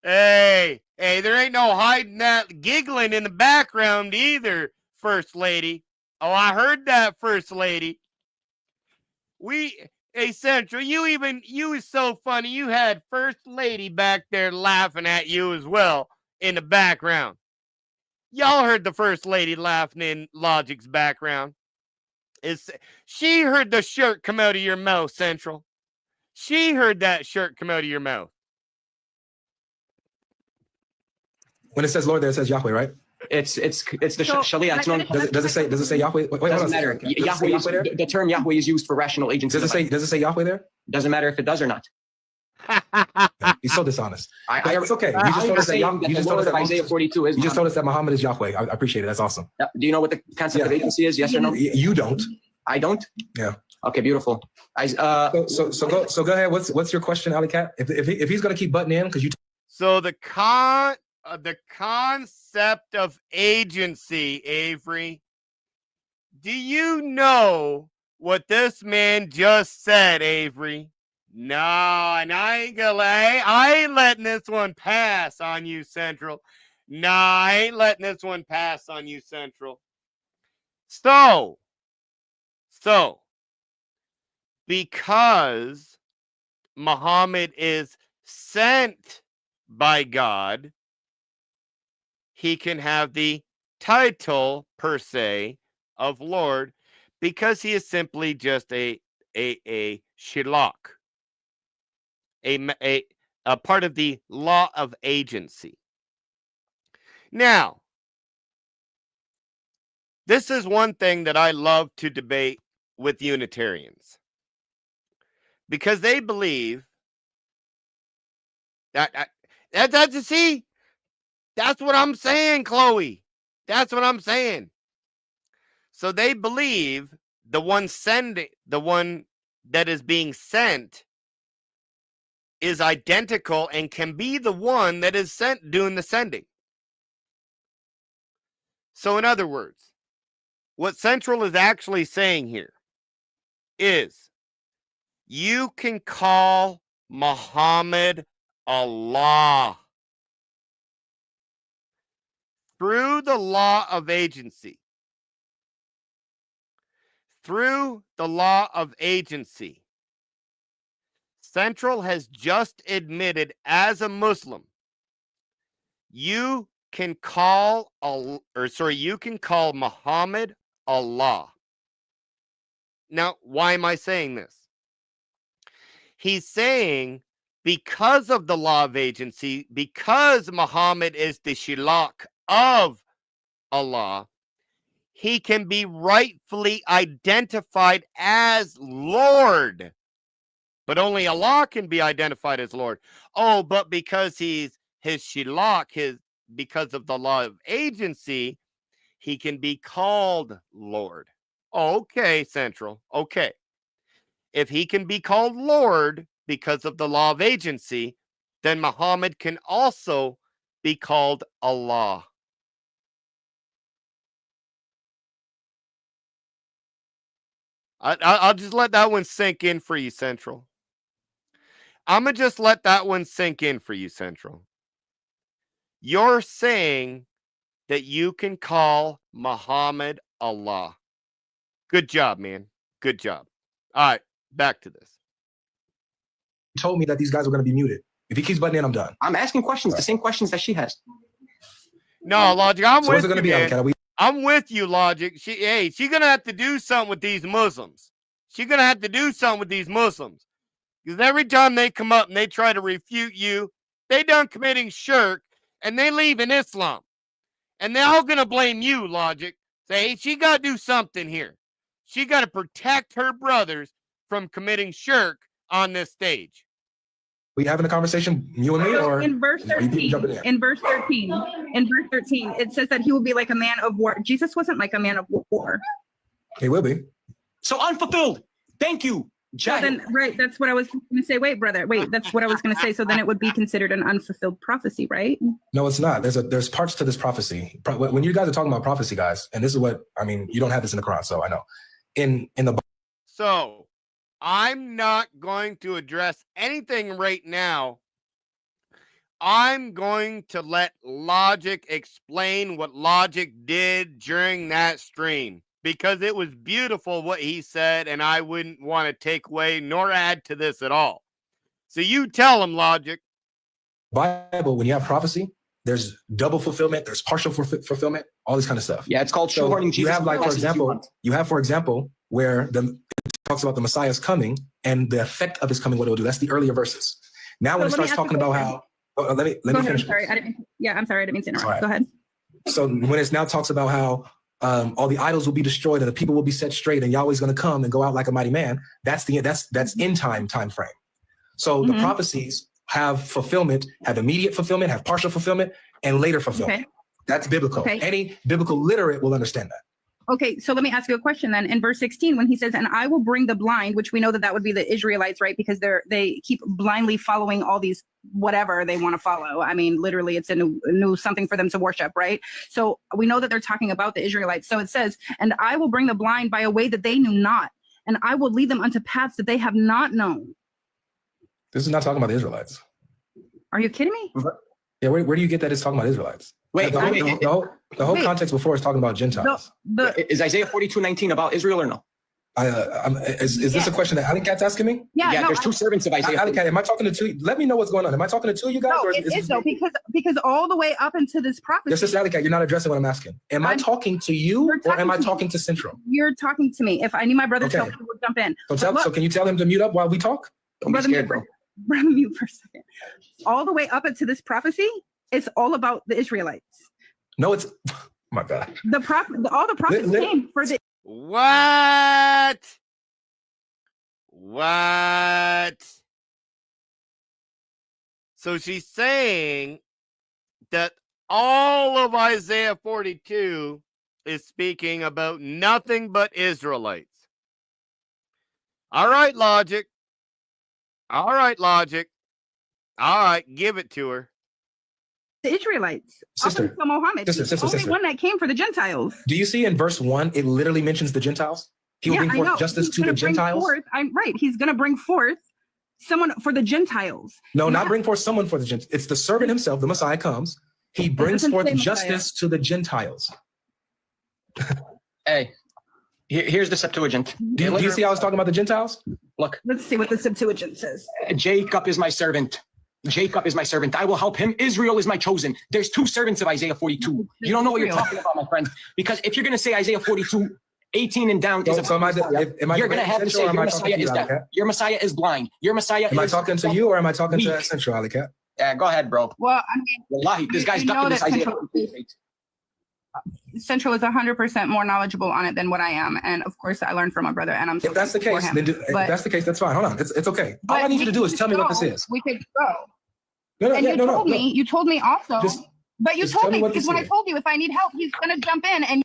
hey, there ain't no hiding that giggling in the background either, First Lady. Oh, I heard that, First Lady. Hey, Central, you was so funny. You had First Lady back there laughing at you as well in the background. Y'all heard the First Lady laughing in Logic's background. She heard the shirt come out of your mouth, Central. She heard that shirt come out of your mouth. when it says Lord there, it says Yahweh, right? It's the Sharia. It's known. Does it say Yahweh? Wait, Doesn't matter. Yahweh the term Yahweh is used for rational agency. Does it say Yahweh there? Doesn't matter if it does or not. He's so dishonest. It's okay. You just told us that Isaiah 42 is. You just told us that Muhammad is Yahweh. I appreciate it. That's awesome. Do you know what the concept of agency is? Yes or no? You don't. I don't. Yeah. Okay. Beautiful. So go ahead. What's your question, Ali Cat? If he's gonna keep butting in because you. So the concept of agency, Avery. Do you know what this man just said, Avery? No, and I ain't letting this one pass on you, Central. No, I ain't letting this one pass on you, Central. So, because Muhammad is sent by God, he can have the title, per se, of Lord, because he is simply just a shilach. A part of the law of agency. Now, this is one thing that I love to debate with Unitarians, because they believe that's what I'm saying, Chloe. That's what I'm saying. So they believe the one that is being sent is identical and can be the one that is sent doing the sending. So in other words, what Central is actually saying here is you can call Muhammad Allah through the law of agency. Through the law of agency. Central has just admitted as a Muslim, you can call Muhammad Allah. Now, why am I saying this? He's saying because of the law of agency, because Muhammad is the shilach of Allah, he can be rightfully identified as Lord. But only Allah can be identified as Lord. Oh, but because he's his shilach, because of the law of agency, he can be called Lord. Okay, Central. Okay. if he can be called Lord because of the law of agency, then Muhammad can also be called Allah. I'll just let that one sink in for you, Central. I'm going to just let that one sink in for you, Central. You're saying that you can call Muhammad Allah. Good job, man. Good job. All right, back to this. He told me that these guys were going to be muted. If he keeps butting in, I'm done. I'm asking questions, the same questions that she has. No, Logic, I'm So with what's it going to you, be, man. Alec? I'm with you, Logic. She's going to have to do something with these Muslims. She's going to have to do something with these Muslims. Because every time they come up and they try to refute you, they done committing shirk and they leave in Islam. And they're all going to blame you, Logic. Say, hey, she got to do something here. She got to protect her brothers from committing shirk on this stage. We having a conversation, you and me, or in verse 13, in verse 13, it says that he will be like a man of war. Jesus wasn't like a man of war. He will be. So unfulfilled. Thank you. So then, right, that's what I was going to say. Wait, brother, wait, that's what I was going to say. So then it would be considered an unfulfilled prophecy, right? No, it's not. There's parts to this prophecy. When you guys are talking about prophecy, guys, and this is what, I mean, you don't have this in the Quran, so I know. In the So I'm not going to address anything right now. I'm going to let Logic explain what Logic did during that stream, because it was beautiful what he said, and I wouldn't want to take away nor add to this at all. So you tell him, Logic. Bible, when you have prophecy, there's double fulfillment, there's partial fulfillment, all this kind of stuff. Yeah, it's called shoehorning Jesus. You have, like, for example, where it talks about the Messiah's coming and the effect of his coming, what it will do. That's the earlier verses. Now, when it starts talking about how, let me finish. I'm sorry, I didn't mean to interrupt. Right. Go ahead. So when it's now talks about how all the idols will be destroyed and the people will be set straight and Yahweh's going to come and go out like a mighty man, that's end time frame. So the prophecies have fulfillment, have immediate fulfillment, have partial fulfillment, and later fulfillment. Okay. That's biblical. Okay. Any biblical literate will understand that. Okay, so let me ask you a question then. In verse 16, when he says, and I will bring the blind, which we know that would be the Israelites, right? Because they keep blindly following all these whatever they want to follow. I mean, literally, it's a new something for them to worship, right? So we know that they're talking about the Israelites. So it says, and I will bring the blind by a way that they knew not, and I will lead them unto paths that they have not known. This is not talking about the Israelites. Are you kidding me? Yeah, where do you get that it's talking about Israelites? Wait, the whole context before is talking about Gentiles. Is Isaiah 42:19 about Israel or no? Is this a question that Alicat asking me? Yeah, no, there's two servants of Isaiah. Alicat, am I talking to two? Let me know what's going on. Am I talking to two of you guys? No, it is though, because all the way up into this prophecy. Yes, Sister Alicat, you're not addressing what I'm asking. Am I talking to you or am I talking to Central? You're talking to me. If I need my brother to help, we'll jump in. So can you tell him to mute up while we talk? Don't be scared, bro. Brother, mute for a second. All the way up into this prophecy, it's all about the Israelites. No, it's oh my God. All the prophets came for the What? So she's saying that all of Isaiah 42 is speaking about nothing but Israelites. All right, Logic. All right, Logic. All right, give it to her. The Israelites. Sister, Muhammad. He's the only one that came for the Gentiles. Do you see in verse 1, it literally mentions the Gentiles? He will bring forth justice to the Gentiles? I'm right. He's going to bring forth someone for the Gentiles. No, not bring forth someone for the Gentiles. It's the servant himself. The Messiah comes. He brings forth justice to the Gentiles. Hey, here's the Septuagint. Do you see how I was talking about the Gentiles? Look. Let's see what the Septuagint says. Jacob is my servant. Jacob is my servant. I will help him. Israel is my chosen. There's two servants of Isaiah 42. You don't know what you're talking about, my friend. Because if you're going to say Isaiah 42, 18 and down is you're going to have to say your Messiah is deaf. Your Messiah is blind. Your Messiah Am I talking to you or am I talking to Central, Alicat? Yeah, go ahead, bro. Well, I mean, Wallahi, this guy's ducking this Isaiah 42. Central is 100% more knowledgeable on it than what I am, and of course, I learned from my brother. And if that's the case, that's fine. Hold on, it's okay. All I need you to do is tell me what this is. We could go. You told me also. But you told me because when I told you if I need help, he's gonna jump in and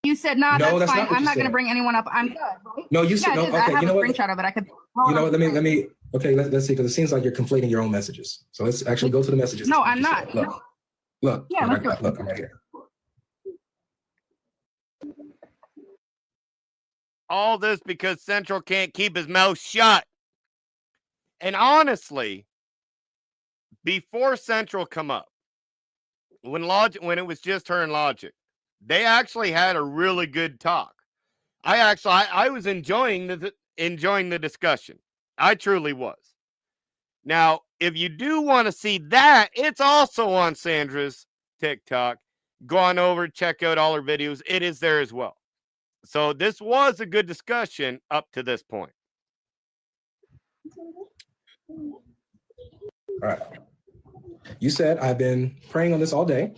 You said, no, No, that's that's fine. not what I'm you not going to said. bring anyone up. I'm good. Right? No, you said, Yeah, no, it is. I okay, have you a know what? screenshot of it. I could. You know what, let me, okay, let's see, because it seems like you're conflating your own messages. So let's actually go to the messages. No, I'm not. Look, Yeah, let's do it. look, I'm right here. All this because Central can't keep his mouth shut. And honestly, before Central come up, when it was just her and Logic, they actually had a really good talk. I was enjoying the discussion. I truly was. Now, if you do want to see that, it's also on Sandra's TikTok. Go on over, check out all her videos. It is there as well. So this was a good discussion up to this point. All right. You said I've been praying on this all day.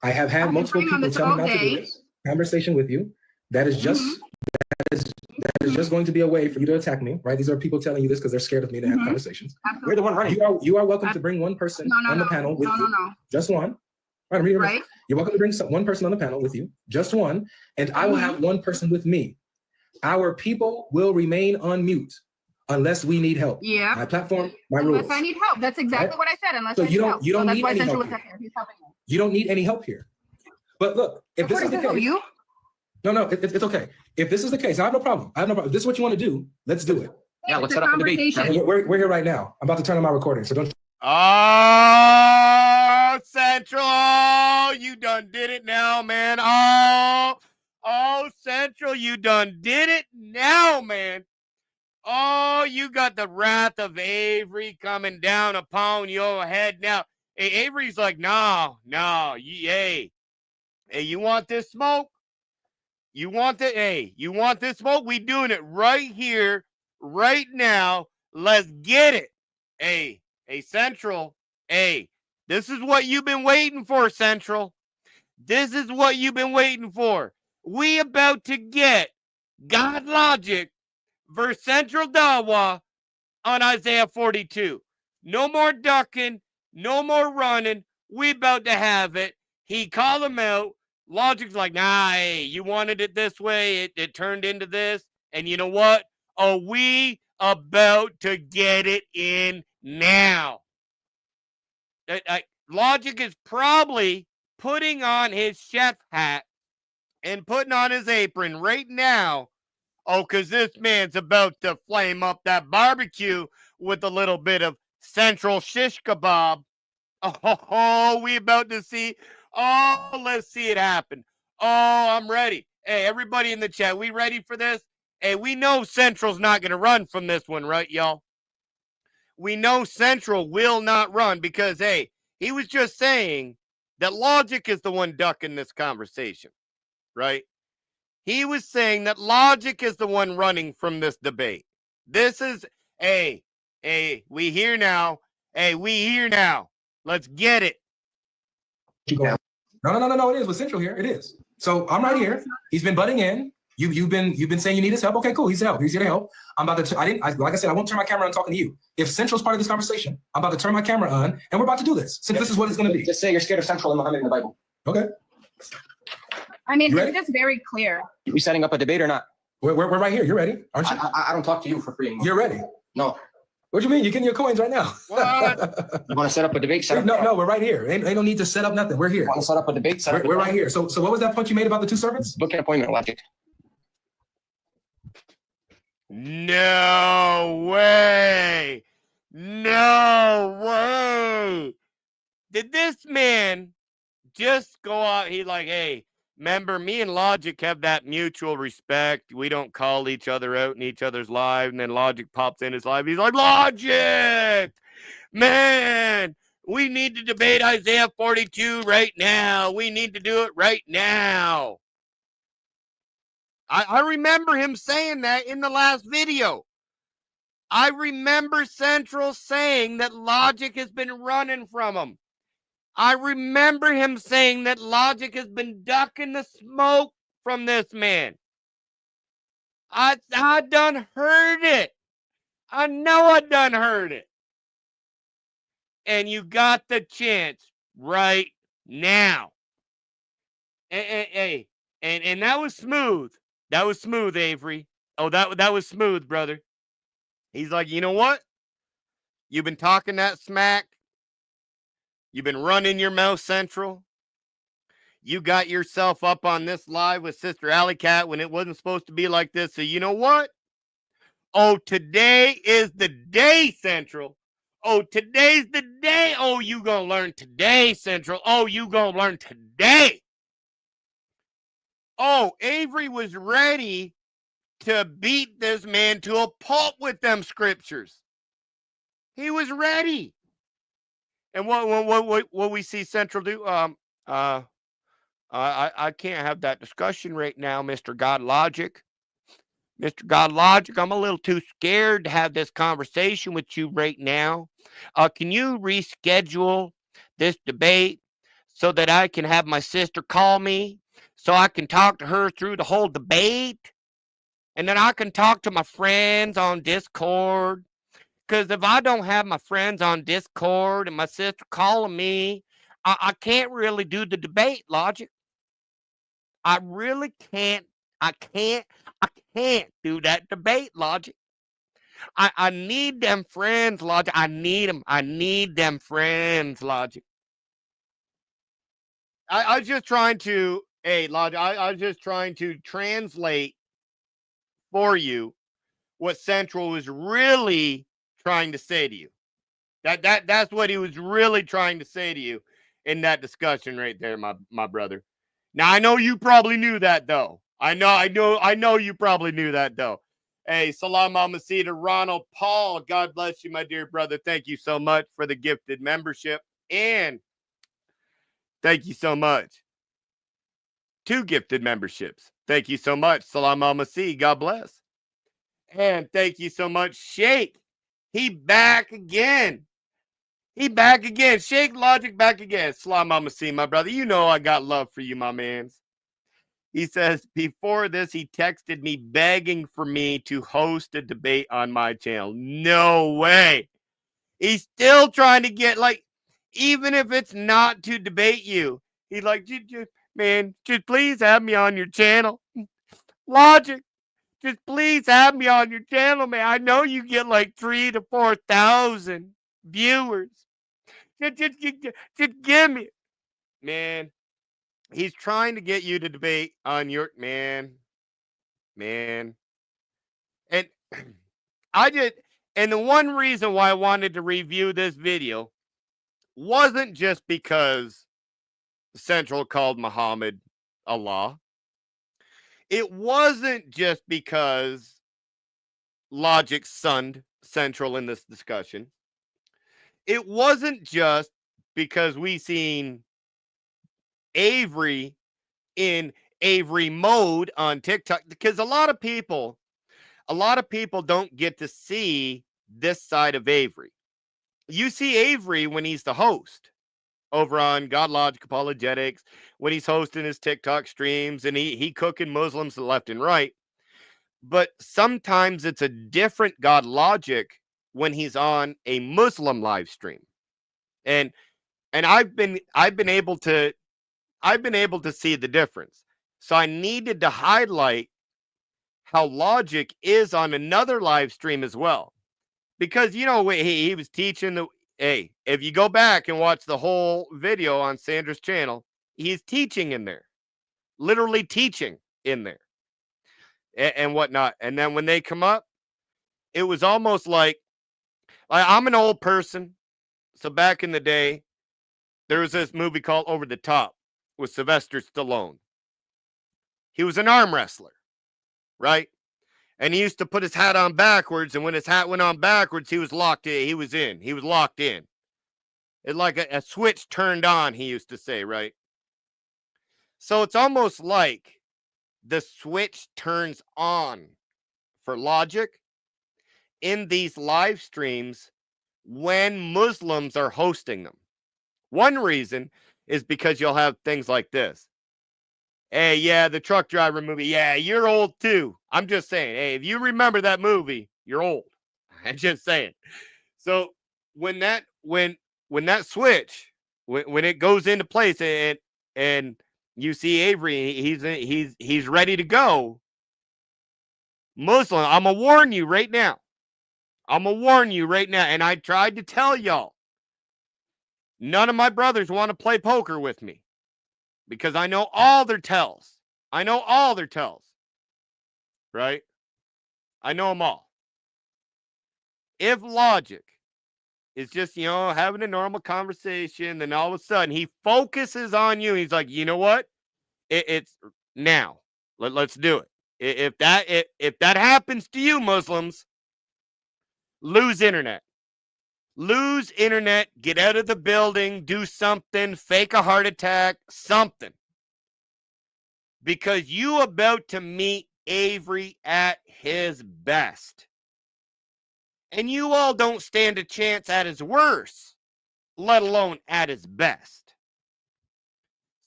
I have had multiple people tell me not to do this conversation with you. That is just that is just going to be a way for you to attack me, right? These are people telling you this because they're scared of me to have conversations. Absolutely. You're the one running. You are welcome to bring one person on the panel with you. Just one. All right, right. You're welcome to bring one person on the panel with you, just one, and I will have one person with me. Our people will remain on mute unless we need help. Yeah. My platform, my rules. Unless I need help. That's exactly what I said. Unless So I need help. you don't need any help. He's helping me. You don't need any help here. But look, if this is the case, no, it's okay. If this is the case, I have no problem. If this is what you want to do, let's do it. Yeah, let's set up a debate. We're here right now. I'm about to turn on my recording, so don't. Oh, Central, you done did it now, man. Oh, Central, you done did it now, man. Oh, you got the wrath of Avery coming down upon your head now. Hey, Avery's like, no, hey, you want this smoke? You want this smoke? We doing it right here, right now. Let's get it. Hey, Central. Hey, this is what you've been waiting for, Central. This is what you've been waiting for. We about to get Godlogic versus Central Dawa on Isaiah 42. No more ducking, no more running. We about to have it. He called him out. Logic's like, nah, hey, you wanted it this way. It turned into this. And you know what? Are we about to get it in now? Logic is probably putting on his chef hat and putting on his apron right now. Oh, because this man's about to flame up that barbecue with a little bit of Central shish kebab. Oh, we about to see. Oh, let's see it happen. Oh, I'm ready. Hey, everybody in the chat, we ready for this? Hey, we know Central's not going to run from this one, right, y'all? We know Central will not run because, hey, he was just saying that Logic is the one ducking this conversation, right? He was saying that Logic is the one running from this debate. This is, hey, we here now. Hey, we here now. Let's get it. No, it is with Central here. It is. So I'm right here. He's been butting in. You've been saying you need his help. Okay, cool. He's help. He's here to help. I'm about to. Like I said, I won't turn my camera on talking to you. If Central's part of this conversation, I'm about to turn my camera on, and we're about to do this. Since this is what it's going to be. Just say you're scared of Central and Muhammad in the Bible. Okay. I mean, it's just very clear. We setting up a debate or not? We're right here. You're ready, aren't you? I don't talk to you for free anymore. You're ready. No. What do you mean? You're getting your coins right now. What? You want to set up a debate? No, we're right here. Ain't no need to set up nothing. We're here. You want to set up a debate? We're right here. So what was that point you made about the two servants? Book an appointment, Logic. No way. No way. Did this man just go out? He like, hey, remember, me and Logic have that mutual respect. We don't call each other out in each other's live. And then Logic pops in his live. He's like, Logic, man, we need to debate Isaiah 42 right now. We need to do it right now. I remember him saying that in the last video. I remember Central saying that Logic has been running from him. I remember him saying that Logic has been ducking the smoke from this man. I done heard it. I know I done heard it. And you got the chance right now. Hey, And that was smooth. That was smooth, Avery. Oh, that was smooth, brother. He's like, you know what? You've been talking that smack. You've been running your mouth, Central. You got yourself up on this live with Sister Alley Cat when it wasn't supposed to be like this. So you know what? Oh, today is the day, Central. Oh, today's the day. Oh, you gonna learn today, Central. Oh, you gonna learn today. Oh, Avery was ready to beat this man to a pulp with them scriptures. He was ready. And what we see Central do? I can't have that discussion right now, Mr. Godlogic. Mr. Godlogic, I'm a little too scared to have this conversation with you right now. Can you reschedule this debate so that I can have my sister call me so I can talk to her through the whole debate? And then I can talk to my friends on Discord. Because if I don't have my friends on Discord and my sister calling me, I can't really do the debate, Logic. I really can't. I can't do that debate, Logic. I need them friends, Logic. I need them. I need them friends, Logic. I was just trying to, hey, Logic, I was just trying to translate for you what Central was really trying to say to you. That's what he was really trying to say to you in that discussion right there, my brother. Now I know you probably knew that though. I know you probably knew that though. Hey, Salam Al-Masih to Ronald Paul. God bless you, my dear brother. Thank you so much for the gifted membership. And thank you so much. 2 gifted memberships. Thank you so much. Salam Al-Masih. God bless. And thank you so much, Sheikh. He back again. He back again. Sheikh Logic back again. Salam Al-Masih, my brother. You know I got love for you, my mans. He says, before this, he texted me begging for me to host a debate on my channel. No way. He's still trying to get, like, even if it's not to debate you, he's like, man, just please have me on your channel. Logic, just please have me on your channel, man. I know you get like 3,000 to 4,000 viewers. Just give me, man. He's trying to get you to debate on your man. And and the one reason why I wanted to review this video wasn't just because Central called Muhammad Allah. It wasn't just because Logic sunned Central in this discussion. It wasn't just because we seen Avery in Avery mode on TikTok, because a lot of people don't get to see this side of Avery. You see Avery when he's the host over on Godlogic Apologetics, when he's hosting his TikTok streams and he cooking Muslims left and right. But sometimes it's a different Godlogic when he's on a Muslim live stream. And I've been able to see the difference. So I needed to highlight how Logic is on another live stream as well. Because, you know, he was teaching hey, if you go back and watch the whole video on Sandra's channel, he's teaching in there. Literally teaching in there. And whatnot. And then when they come up, it was almost like I'm an old person. So back in the day, there was this movie called Over the Top with Sylvester Stallone. He was an arm wrestler, right? And he used to put his hat on backwards, and when his hat went on backwards, he was locked in. He was locked in. It's like a switch turned on, he used to say, right? So it's almost like the switch turns on for Logic in these live streams when Muslims are hosting them. One reason is because you'll have things like this. Hey, yeah, the truck driver movie. Yeah, you're old too. I'm just saying. Hey, if you remember that movie, you're old. I'm just saying. So when that switch, when it goes into place and you see Avery, he's ready to go. Muslim, I'm gonna warn you right now. And I tried to tell y'all, none of my brothers want to play poker with me because I know all their tells. Right? I know them all. If Logic is just, having a normal conversation, then all of a sudden he focuses on you. He's like, you know what? It's now. Let's do it. If that happens to you, Muslims, lose internet. Get out of the building, do something, fake a heart attack, something. Because you about to meet Avery at his best. And you all don't stand a chance at his worst, let alone at his best.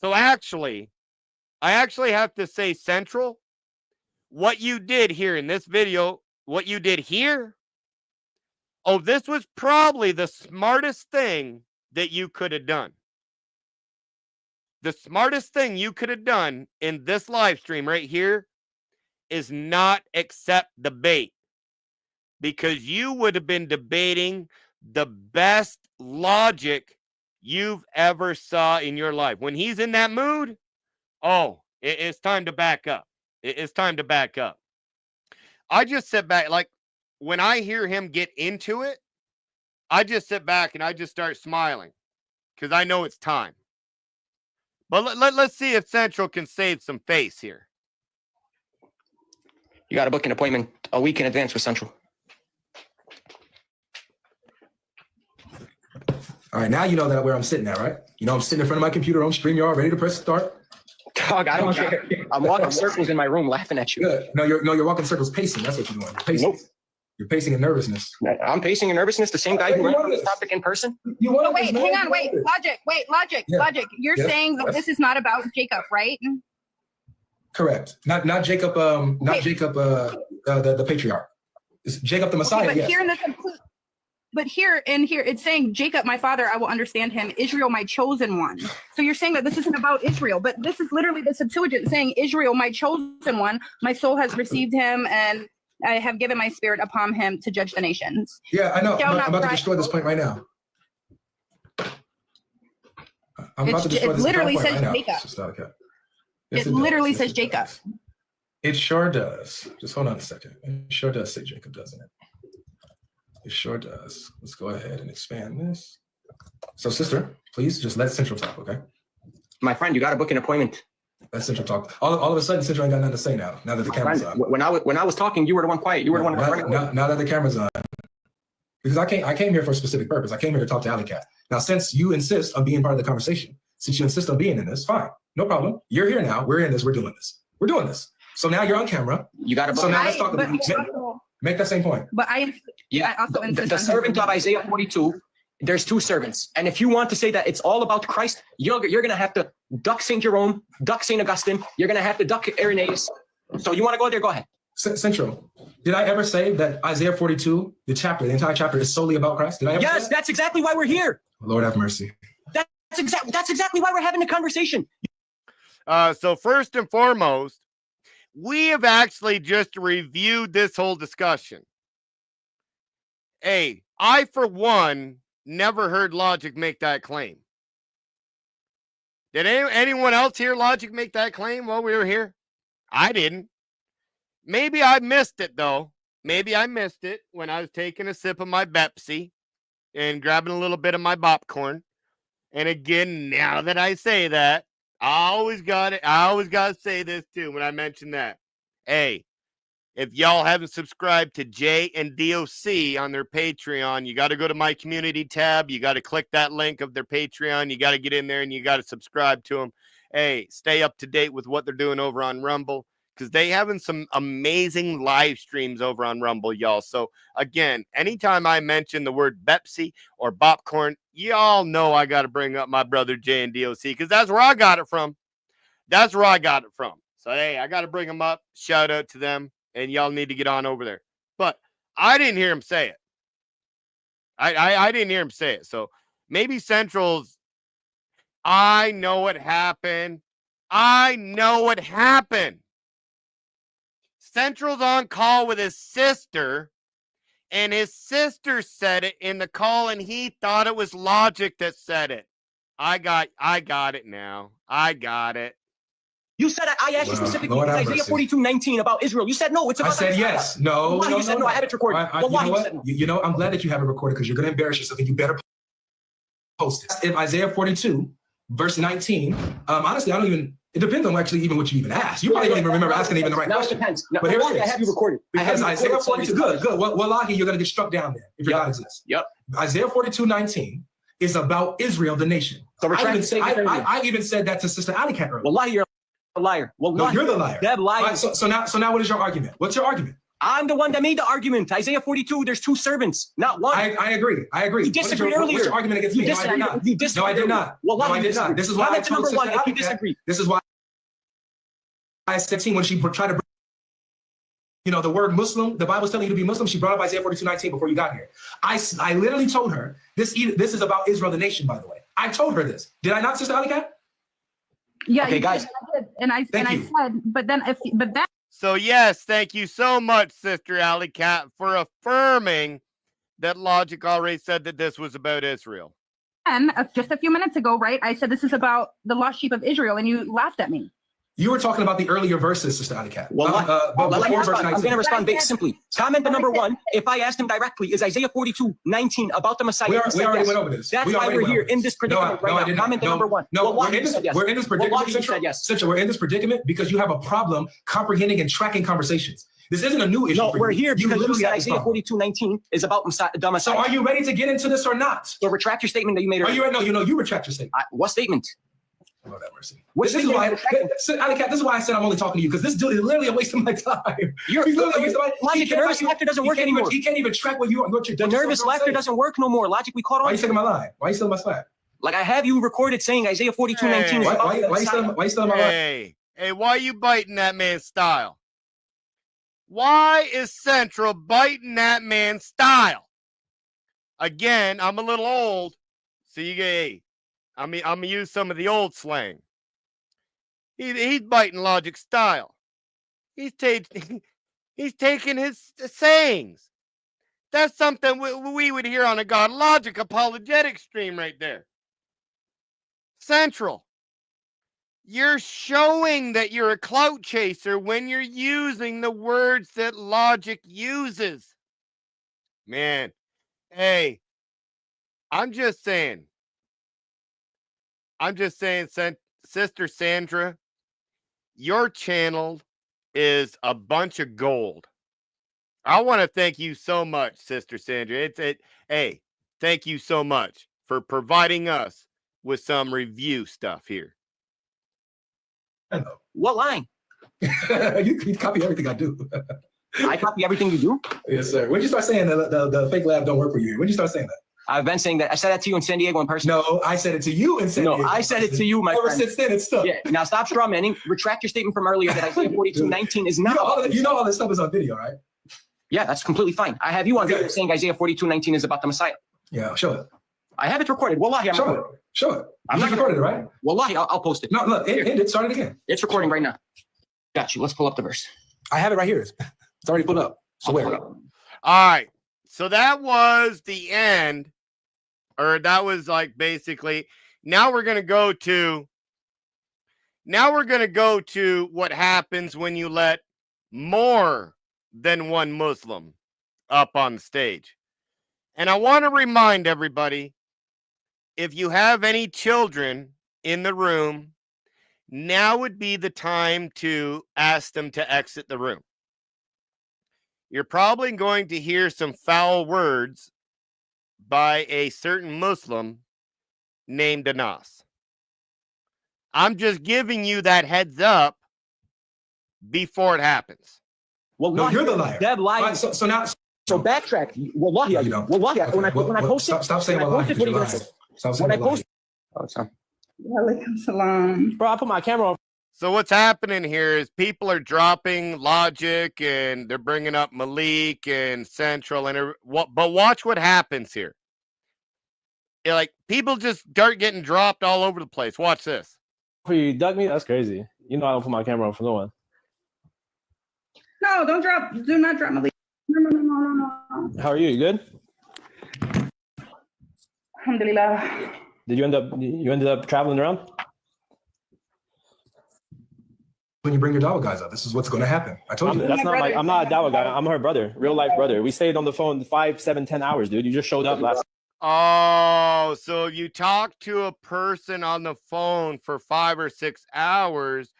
So actually, I have to say, Central, what you did here in this video, this was probably the smartest thing that you could have done. The smartest thing you could have done in this live stream right here is not accept the bait. Because you would have been debating the best logic you've ever saw in your life. When he's in that mood, it's time to back up. It's time to back up. I just sit back, like when I hear him get into it, I just sit back and I just start smiling because I know it's time. But let's see if Central can save some face here. You got to book an appointment a week in advance with Central. All right, now you know where I'm sitting at, right? I'm sitting in front of my computer on StreamYard, ready to press start. Dog, I don't care. I'm walking circles in my room laughing at you. Good. No, you're walking circles pacing. That's what you're doing. You're pacing. Nope. You're pacing in nervousness. I'm pacing in nervousness. The same guy who ran on this topic in person. Wait, hang on. Logic. Yeah. Logic. You're saying that this is not about Jacob, right? Correct. Not Jacob. Jacob, the patriarch. It's Jacob the Messiah. Okay, but here it's saying Jacob, my father, I will understand him. Israel, my chosen one. So you're saying that this isn't about Israel, but this is literally the Septuagint saying Israel, my chosen one. My soul has received him, and I have given my spirit upon him to judge the nations. Yeah, I know. I'm about to destroy this point right now. It literally says Jacob. It literally says Jacob. It sure does. Just hold on a second. It sure does say Jacob, doesn't it? It sure does. Let's go ahead and expand this. So, sister, please just let Central talk, okay? My friend, you got to book an appointment. Let Central talk. All of a sudden, Central ain't got nothing to say now. Now that the camera's on. When I was talking, you were the one quiet. You were the one running. Now that the camera's on, because I came here for a specific purpose. I came here to talk to Alley Cat. Now, since you insist on being part of the conversation, since you insist on being in this, fine, no problem. You're here now. We're in this. We're doing this. We're doing this. So now you're on camera. You got to. So now let's talk about it. Make that same point. But I also the servant of Isaiah 42. There's two servants, and if you want to say that it's all about Christ, you're gonna have to duck Saint Jerome, duck Saint Augustine. You're gonna have to duck Irenaeus. So you want to go there? Go ahead. Central. Did I ever say that Isaiah 42, the entire chapter, is solely about Christ? Did I ever? Yes, that's exactly why we're here. Lord have mercy. That's exactly why we're having the conversation. So first and foremost, we have actually just reviewed this whole discussion. Hey, I, for one, never heard Logic make that claim. Did anyone else hear Logic make that claim while we were here? I didn't. Maybe I missed it, though. Maybe I missed it when I was taking a sip of my Pepsi and grabbing a little bit of my popcorn. And again, now that I say that, I always got to say this too when I mention that. Hey, if y'all haven't subscribed to J and DOC on their Patreon, you got to go to my community tab. You got to click that link of their Patreon. You got to get in there and you got to subscribe to them. Hey, stay up to date with what they're doing over on Rumble because they having some amazing live streams over on Rumble, y'all. So again, anytime I mention the word Pepsi or popcorn, y'all know I got to bring up my brother J and DOC because that's where I got it from. That's where I got it from. So, hey, I got to bring them up. Shout out to them. And y'all need to get on over there. But I didn't hear him say it. I didn't hear him say it. So maybe Central's, I know what happened. I know what happened. Central's on call with his sister, and his sister said it in the call, and he thought it was Logic that said it. I got it now. I got it. You said I asked you specifically, Lord it's have Isaiah mercy. 42:19 about Israel. You said no, it's I about said the Messiah. yes. No, Wallahi, no, you said no, no. I have it recorded. You know Wallahi, you said what? no. You know, I'm glad that you have it recorded because you're going to embarrass yourself and you better post it. If Isaiah 42, verse 19, honestly, I don't even, it depends on actually even what you even asked. You probably don't even remember asking even the right Now question. it depends. No, But here it Wallahi, I is. have you recorded. Because Isaiah 42, good. Wallahi, you're going to get struck down there if your Yep. God exists. Yep. Isaiah 42:19 is about Israel, the nation. So I even said that to Sister Ali Cat earlier. Wallahi, you're a liar. Wallahi, No, you're the liar. Deb lied. All right, so now what is your argument? What's your argument? I'm the one that made the argument. Isaiah 42, there's two servants, not one. I agree. You disagreed earlier. What's your argument against me? No, I did not. You disagreed. No, I did not. Wallahi, No, I you did not. disagreed. This is why I Comment to told number Sister one if you Ali Cat. disagree. This is why I said when she tried to bring, the word Muslim, the Bible's telling you to be Muslim. She brought up Isaiah 42:19 before you got here. I literally told her this is about Israel, the nation, by the way. I told her this. Did I not, Sister Ali Cat? Yeah, Okay, you guys. did. And I said, but that So yes, thank you so much, Sister Alley Cat, for affirming that Logic already said that this was about Israel. and just a few minutes ago, right? I said this is about the lost sheep of Israel, and you laughed at me. You were talking about the earlier verses, Sister Ali Cat. Well, But let me before verse respond. I'm 19. going to respond very simply. Comment to number one. If I asked him directly, is Isaiah 42:19 about the Messiah? We He said already yes. went over this. That's We why already we're went here over in this. this predicament No, I right did now. not. Comment to No, number one. No, Wallahi, we're in you said yes. this predicament, Wallahi, you Central. said yes. Central, we're in this predicament because you have a problem comprehending and tracking conversations. This isn't a new issue. No, for we're you. here because you literally said have this Isaiah problem. 42:19 is about the Messiah. So are you ready to get into this or not? So retract your statement that you made Are earlier. you ready? No, you retract your statement. What statement? Lord have mercy. What This is statement why, are you retracting? Ali Cat, this is why I said I'm only talking to you, because this dude is literally a waste of my time. You're He's literally a waste of my time. Logic, the nervous laughter doesn't work anymore. He can't even track what you're The nervous laughter doesn't work no more. Logic, we caught on. Why are you taking my line? Why are you stealing my spot? Like I have you recorded saying Isaiah 42:19 is Hey. about Why the you Messiah. stealing my line? Hey, why you biting that man's style? Why is Central biting that man's style? Again, I'm a little old, so I'm gonna use some of the old slang. He's biting Logic's style. He's taking his sayings. That's something we would hear on a Godlogic apologetic stream right there. Central, you're showing that you're a clout chaser when you're using the words that Logic uses. Man, hey, I'm just saying, Sister Sandra, your channel is a bunch of gold. I want to thank you so much, Sister Sandra. Hey, thank you so much for providing us with some review stuff here. What line? You copy everything I do. I copy everything you do. Yes, sir. When did you start saying the fake lab don't work for you? When did you start saying that? I've been saying that. I said that to you in San Diego in person. No, I said it to you in San Diego. No, I said it to you, my Ever friend. since then, it's stuck. Yeah. Now stop straw manning. Retract your statement from earlier that Isaiah 42:19 is not. You know all this stuff is on video, right? Yeah, that's completely fine. I have you on video saying Isaiah 42:19 is about the Messiah. Yeah, show it. I have it recorded. Wallahi, I'm recording. Show it. I'm You not recorded it, right? Wallahi, I'll post it. No, look, end it. Start it again. It's recording right now. Got you. Let's pull up the verse. I have it right here. It's already put up. So I'll where? pull it up. All right. So that was the end, or that was like basically, now we're going to go to what happens when you let more than one Muslim up on the stage. And I want to remind everybody, if you have any children in the room, now would be the time to ask them to exit the room. You're probably going to hear some foul words by a certain Muslim named Anas. I'm just giving you that heads up before it happens. Well, No, you're the liar. Deb lied. Right, so now, So backtrack. Wallahi, you don't. Wallahi, Okay, when I posted, stop saying when I wallahi, posted, what are you you're gonna say? lying. Stop saying When I wallahi. posted, oh, it's on. Walaikum salam. Bro, I put my camera on. So what's happening here is people are dropping Logic and they're bringing up Malik and Central and but watch what happens here. Like people just start getting dropped all over the place. Watch this. for you dug me? That's crazy. You know I don't put my camera on for no one. No, don't drop. Do not drop Malik. No. How are you? You good? Alhamdulillah. Did you ended up traveling around? When you bring your Dawa guys up, this is what's going to happen. I told you. I'm not a Dawa guy. I'm her brother, real life brother. We stayed on the phone 5, 7, 10 hours, dude. You just showed up last. Oh, so you talk to a person on the phone for 5 or 6 hours,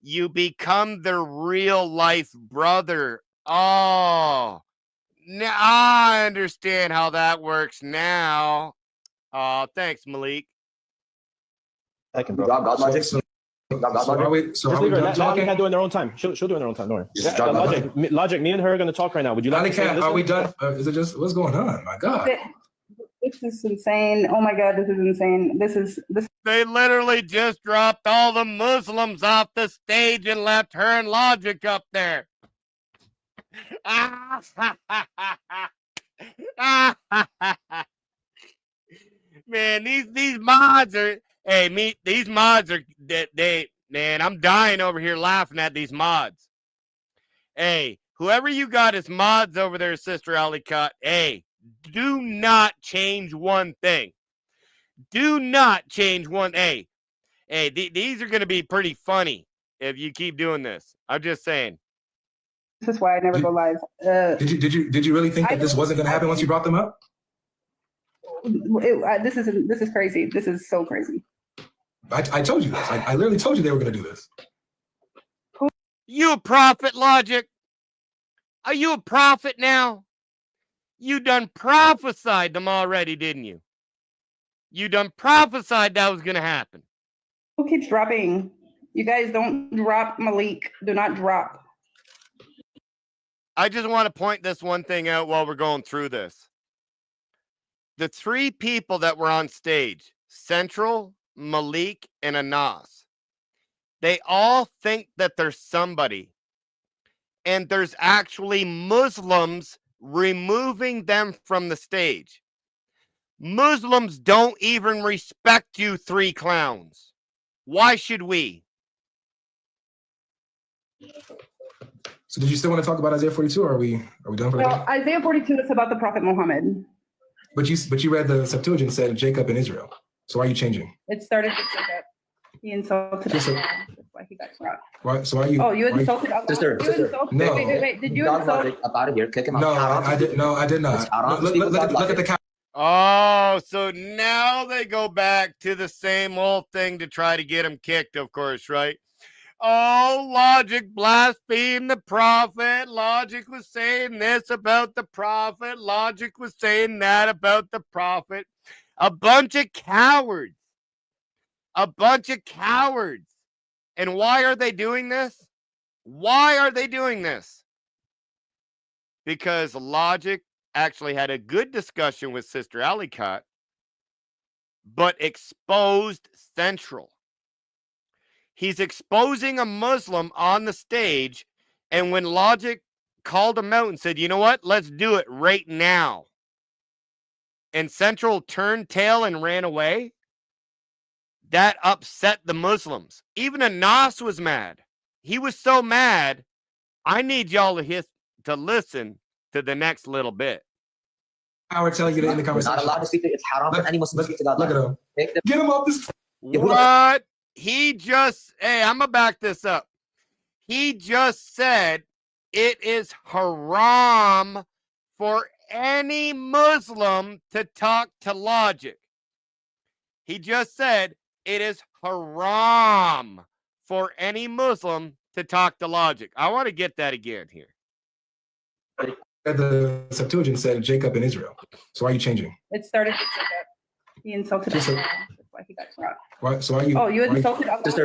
you become their real life brother. Oh, now I understand how that works now. Thanks, Malik. Thank you, bro. Godlogic. So are we Just leave her. done talking? Natalie can do it in their own time. She'll do it in her own time. Don't worry. Logic. Me and her are going to talk right now. Would you like to Are we done? Is it just what's going on? My God. This is insane. Oh my God, this is insane. This. They literally just dropped all the Muslims off the stage and left her and Logic up there. Man, these mods are. Hey, these mods are. Man, I'm dying over here laughing at these mods. Hey, whoever you got as mods over there, Sister Alicott. Hey, do not change one thing. Do not change one. Hey, these are going to be pretty funny if you keep doing this. I'm just saying. This is why I never go live. Did you really think that this wasn't going to happen once you brought them up? This is crazy. This is so crazy. I told you this. I literally told you they were going to do this. You a prophet, Logic? Are you a prophet now? You done prophesied them already, didn't you? You done prophesied that was going to happen. Who keeps dropping? You guys don't drop Malik. Do not drop. I just want to point this one thing out while we're going through this. The 3 people that were on stage, Central, Malik, and Anas, they all think that there's somebody. And there's actually Muslims removing them from the stage. Muslims don't even respect you 3 clowns. Why should we? So did you still want to talk about Isaiah 42 or are we done for the day? Isaiah 42 is about the Prophet Muhammad. But you read the Septuagint said Jacob and Israel. So why are you changing? It started with Jacob. He insulted Allah. That's why he got shot. Why? So are you? Oh, you insulted Allah. Sister. No. Wait. Did you insult? Up out of here. Kick him out. No, I did not. Look at the count. Oh, so now they go back to the same old thing to try to get him kicked, of course, right? Oh, Logic blasphemed the prophet. Logic was saying this about the prophet. Logic was saying that about the prophet. A bunch of cowards. A bunch of cowards. And why are they doing this? Why are they doing this? Because Logic actually had a good discussion with Sister Alicott, but exposed Central. He's exposing a Muslim on the stage, and when Logic called him out and said, you know what, let's do it right now, and Central turned tail and ran away, that upset the Muslims. Even Anas was mad. He was so mad, I need y'all to listen to the next little bit. I would tell you that in the conversation. Not allowed to speak to, it's haram for any Muslim to speak to God. Look at him. Get him off this. What? He just, hey, I'm going to back this up. He just said it is haram for any Muslim to talk to Logic. He just said it is haram for any Muslim to talk to Logic. I want to get that again here. The Septuagint said Jacob and Israel. So why are you changing? It started with Jacob. He insulted Allah. That's why he got shot. Why? So are you? Oh, you insulted Allah. Sister.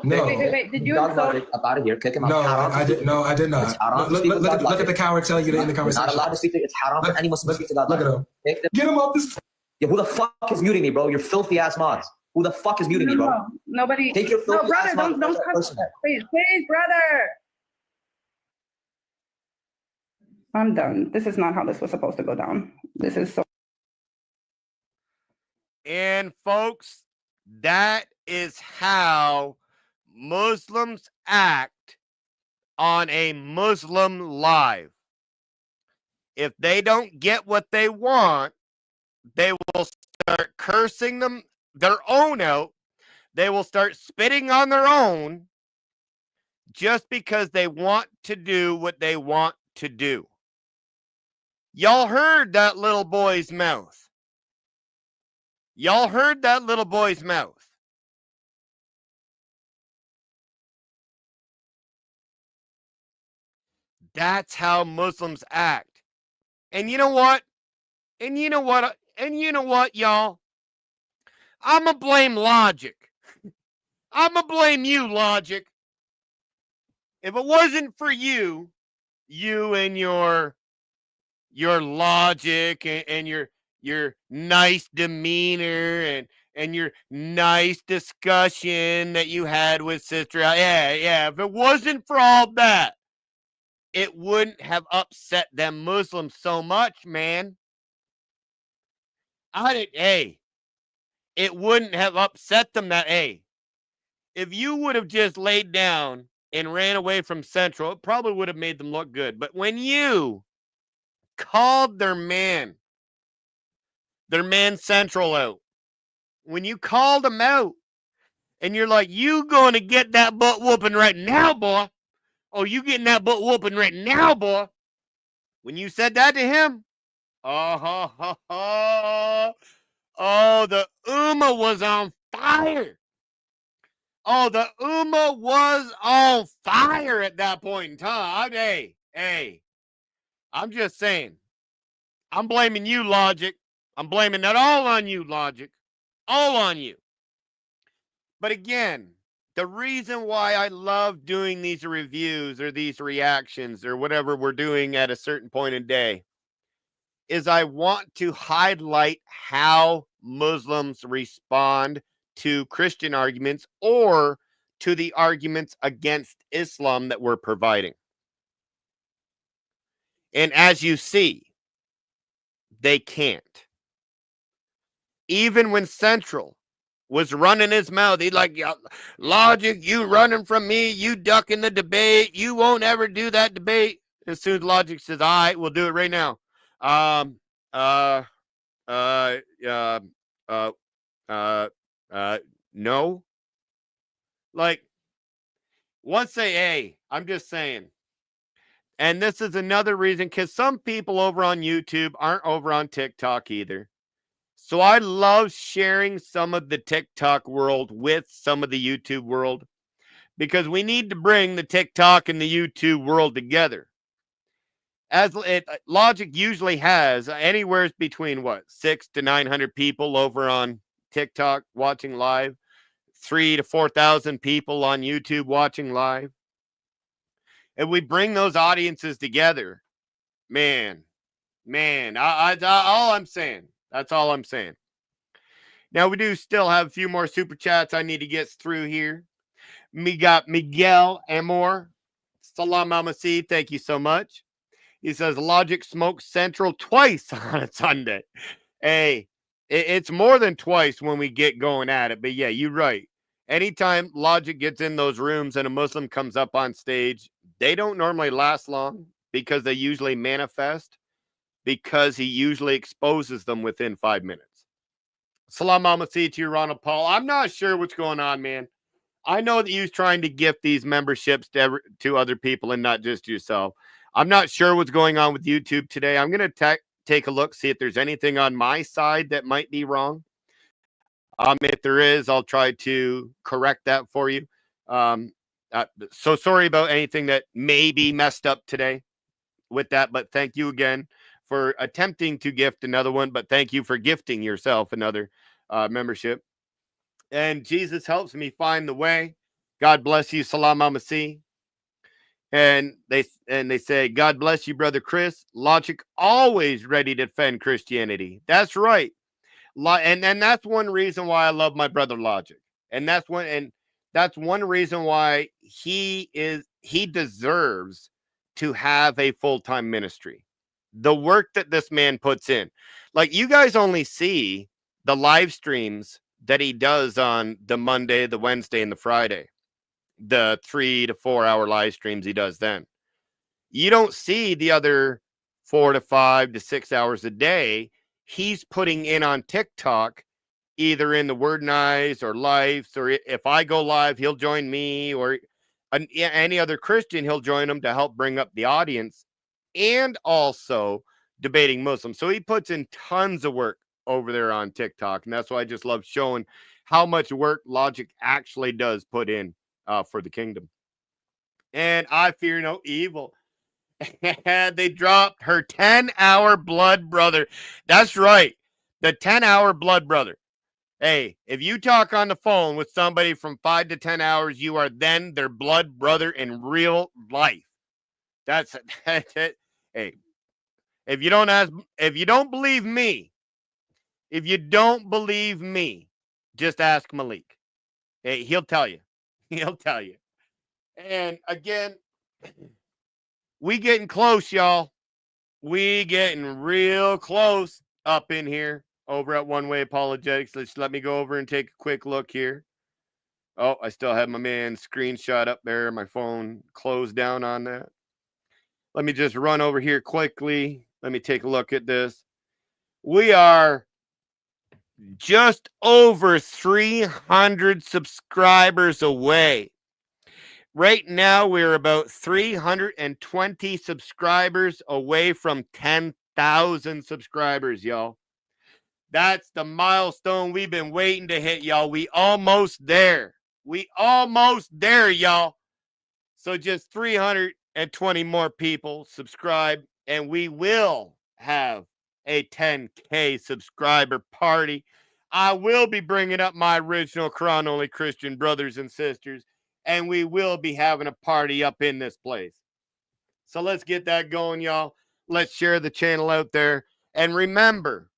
No. Wait. Did you insult? Up out of here. Kick him out. No, I did not. Look at the coward telling you that in the conversation. Not allowed to speak to, it's haram for any Muslim to speak to God. Look at him. Get him off this. Yeah, who the fuck is muting me, bro? You're filthy ass mods. Who the fuck is muting me, bro? No, nobody. Take your filthy brother, ass mods. don't cuss. Please, brother. I'm done. This is not how this was supposed to go down. This is so. And folks, that is how Muslims act on a Muslim live. If they don't get what they want, they will start cursing them their own out. They will start spitting on their own just because they want to do what they want to do. Y'all heard that little boy's mouth. Y'all heard that little boy's mouth. That's how Muslims act. And you know what? And you know what? And you know what, y'all? I'm going to blame logic. I'm going to blame you, logic. If it wasn't for you, you and your logic and your nice demeanor and your nice discussion that you had with Sister, yeah, if it wasn't for all that, it wouldn't have upset them Muslims so much, man. It wouldn't have upset them that, if you would have just laid down and ran away from Central, it probably would have made them look good. But when you called their man Central out, when you called him out and you're like, you going to get that butt whooping right now, boy. Oh, you getting that butt whooping right now, boy. When you said that to him, oh, the Ummah was on fire. Oh, the Ummah was on fire at that point in time. Hey, I'm just saying. I'm blaming you, Logic. I'm blaming that all on you, Logic. All on you. But again, the reason why I love doing these reviews or these reactions or whatever we're doing at a certain point in day is I want to highlight how Muslims respond to Christian arguments or to the arguments against Islam that we're providing. And as you see, they can't. Even when Central was running his mouth, he's like, Logic, you running from me, you ducking the debate, you won't ever do that debate. As soon as Logic says, all right, we'll do it right now. No. Like, once say, I'm just saying. And this is another reason, because some people over on YouTube aren't over on TikTok either. So I love sharing some of the TikTok world with some of the YouTube world, because we need to bring the TikTok and the YouTube world together. As Logic usually has anywhere between 600 to 900 people over on TikTok watching live, 3,000 to 4,000 people on YouTube watching live. And we bring those audiences together, man, all I'm saying. That's all I'm saying. Now, we do still have a few more super chats I need to get through here. We got Miguel Amor. Salam Alaikum. Thank you so much. He says, Logic smokes Central twice on a Sunday. Hey, it's more than twice when we get going at it. But yeah, you're right. Anytime Logic gets in those rooms and a Muslim comes up on stage, they don't normally last long because they usually manifest, because he usually exposes them within 5 minutes. Salam alaikum to you, Ronald Paul. I'm not sure what's going on, man. I know that you're trying to gift these memberships to other people and not just yourself. I'm not sure what's going on with YouTube today. I'm going to take a look, see if there's anything on my side that might be wrong. If there is, I'll try to correct that for you. So sorry about anything that may be messed up today with that, but thank you again for attempting to gift another one, but thank you for gifting yourself another membership. And Jesus helps me find the way. God bless you. Salam alaikum. And they say, God bless you, Brother Chris. Logic always ready to defend Christianity. That's right. And that's one reason why I love my brother Logic. And that's one reason why he deserves to have a full-time ministry. The work that this man puts in. Like, you guys only see the live streams that he does on the Monday, the Wednesday, and the Friday, the 3 to 4 hour live streams he does then. You don't see the other 4 to 5 to 6 hours a day he's putting in on TikTok, either in the Word and Eyes or Lives, or if I go live, he'll join me, or any other Christian, he'll join them to help bring up the audience, and also debating Muslims. So he puts in tons of work over there on TikTok, and that's why I just love showing how much work Logic actually does put in for the kingdom. And I fear no evil. They dropped her 10-hour blood brother. That's right. The 10-hour blood brother. Hey, if you talk on the phone with somebody from 5 to 10 hours, you are then their blood brother in real life. That's it. Hey, if you don't believe me, just ask Malik. Hey, he'll tell you. He'll tell you. And again, we getting close, y'all. We getting real close up in here over at One Way Apologetics. Let me go over and take a quick look here. Oh, I still have my man's screenshot up there. My phone closed down on that. Let me just run over here quickly. Let me take a look at this. We are just over 300 subscribers away. Right now, we're about 320 subscribers away from 10,000 subscribers, y'all. That's the milestone we've been waiting to hit, y'all. We almost there. We almost there, y'all. So just 320 more people subscribe, and we will have a 10K subscriber party. I will be bringing up my original Quran-only Christian brothers and sisters, and we will be having a party up in this place. So let's get that going, y'all. Let's share the channel out there. And remember,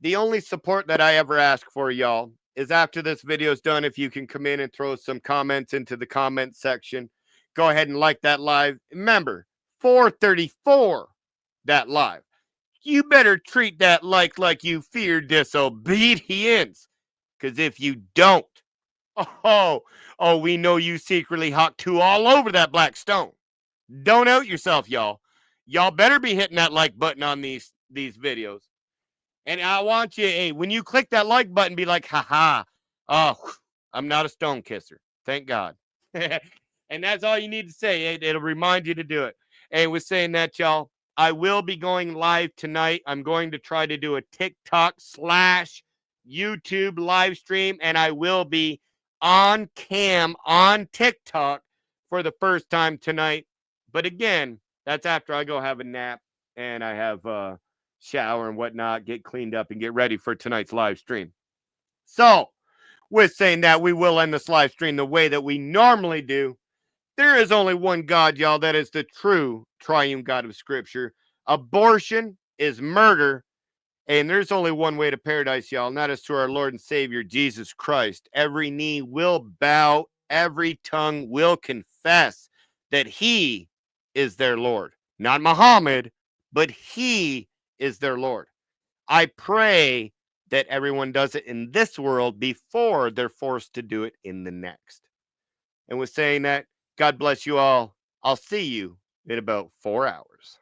the only support that I ever ask for, y'all, is after this video is done, if you can come in and throw some comments into the comment section. Go ahead and like that live. Remember, 434, that live. You better treat that like you fear disobedience. Because if you don't, we know you secretly hawk two all over that black stone. Don't out yourself, y'all. Y'all better be hitting that like button on these videos. And I want you, hey, when you click that like button, be like, haha, I'm not a stone kisser. Thank God. And that's all you need to say. It'll remind you to do it. And with saying that, y'all, I will be going live tonight. I'm going to try to do a TikTok/YouTube live stream, and I will be on cam on TikTok for the first time tonight. But again, that's after I go have a nap and I have shower and whatnot, get cleaned up and get ready for tonight's live stream. So with saying that, we will end this live stream the way that we normally do. There is only one God, y'all. That is the true triune God of Scripture. Abortion is murder. And there's only one way to paradise, y'all, and that is to our Lord and Savior, Jesus Christ. Every knee will bow, every tongue will confess that he is their Lord. Not Muhammad, but he is their Lord. I pray that everyone does it in this world before they're forced to do it in the next. And with saying that, God bless you all. I'll see you in about 4 hours.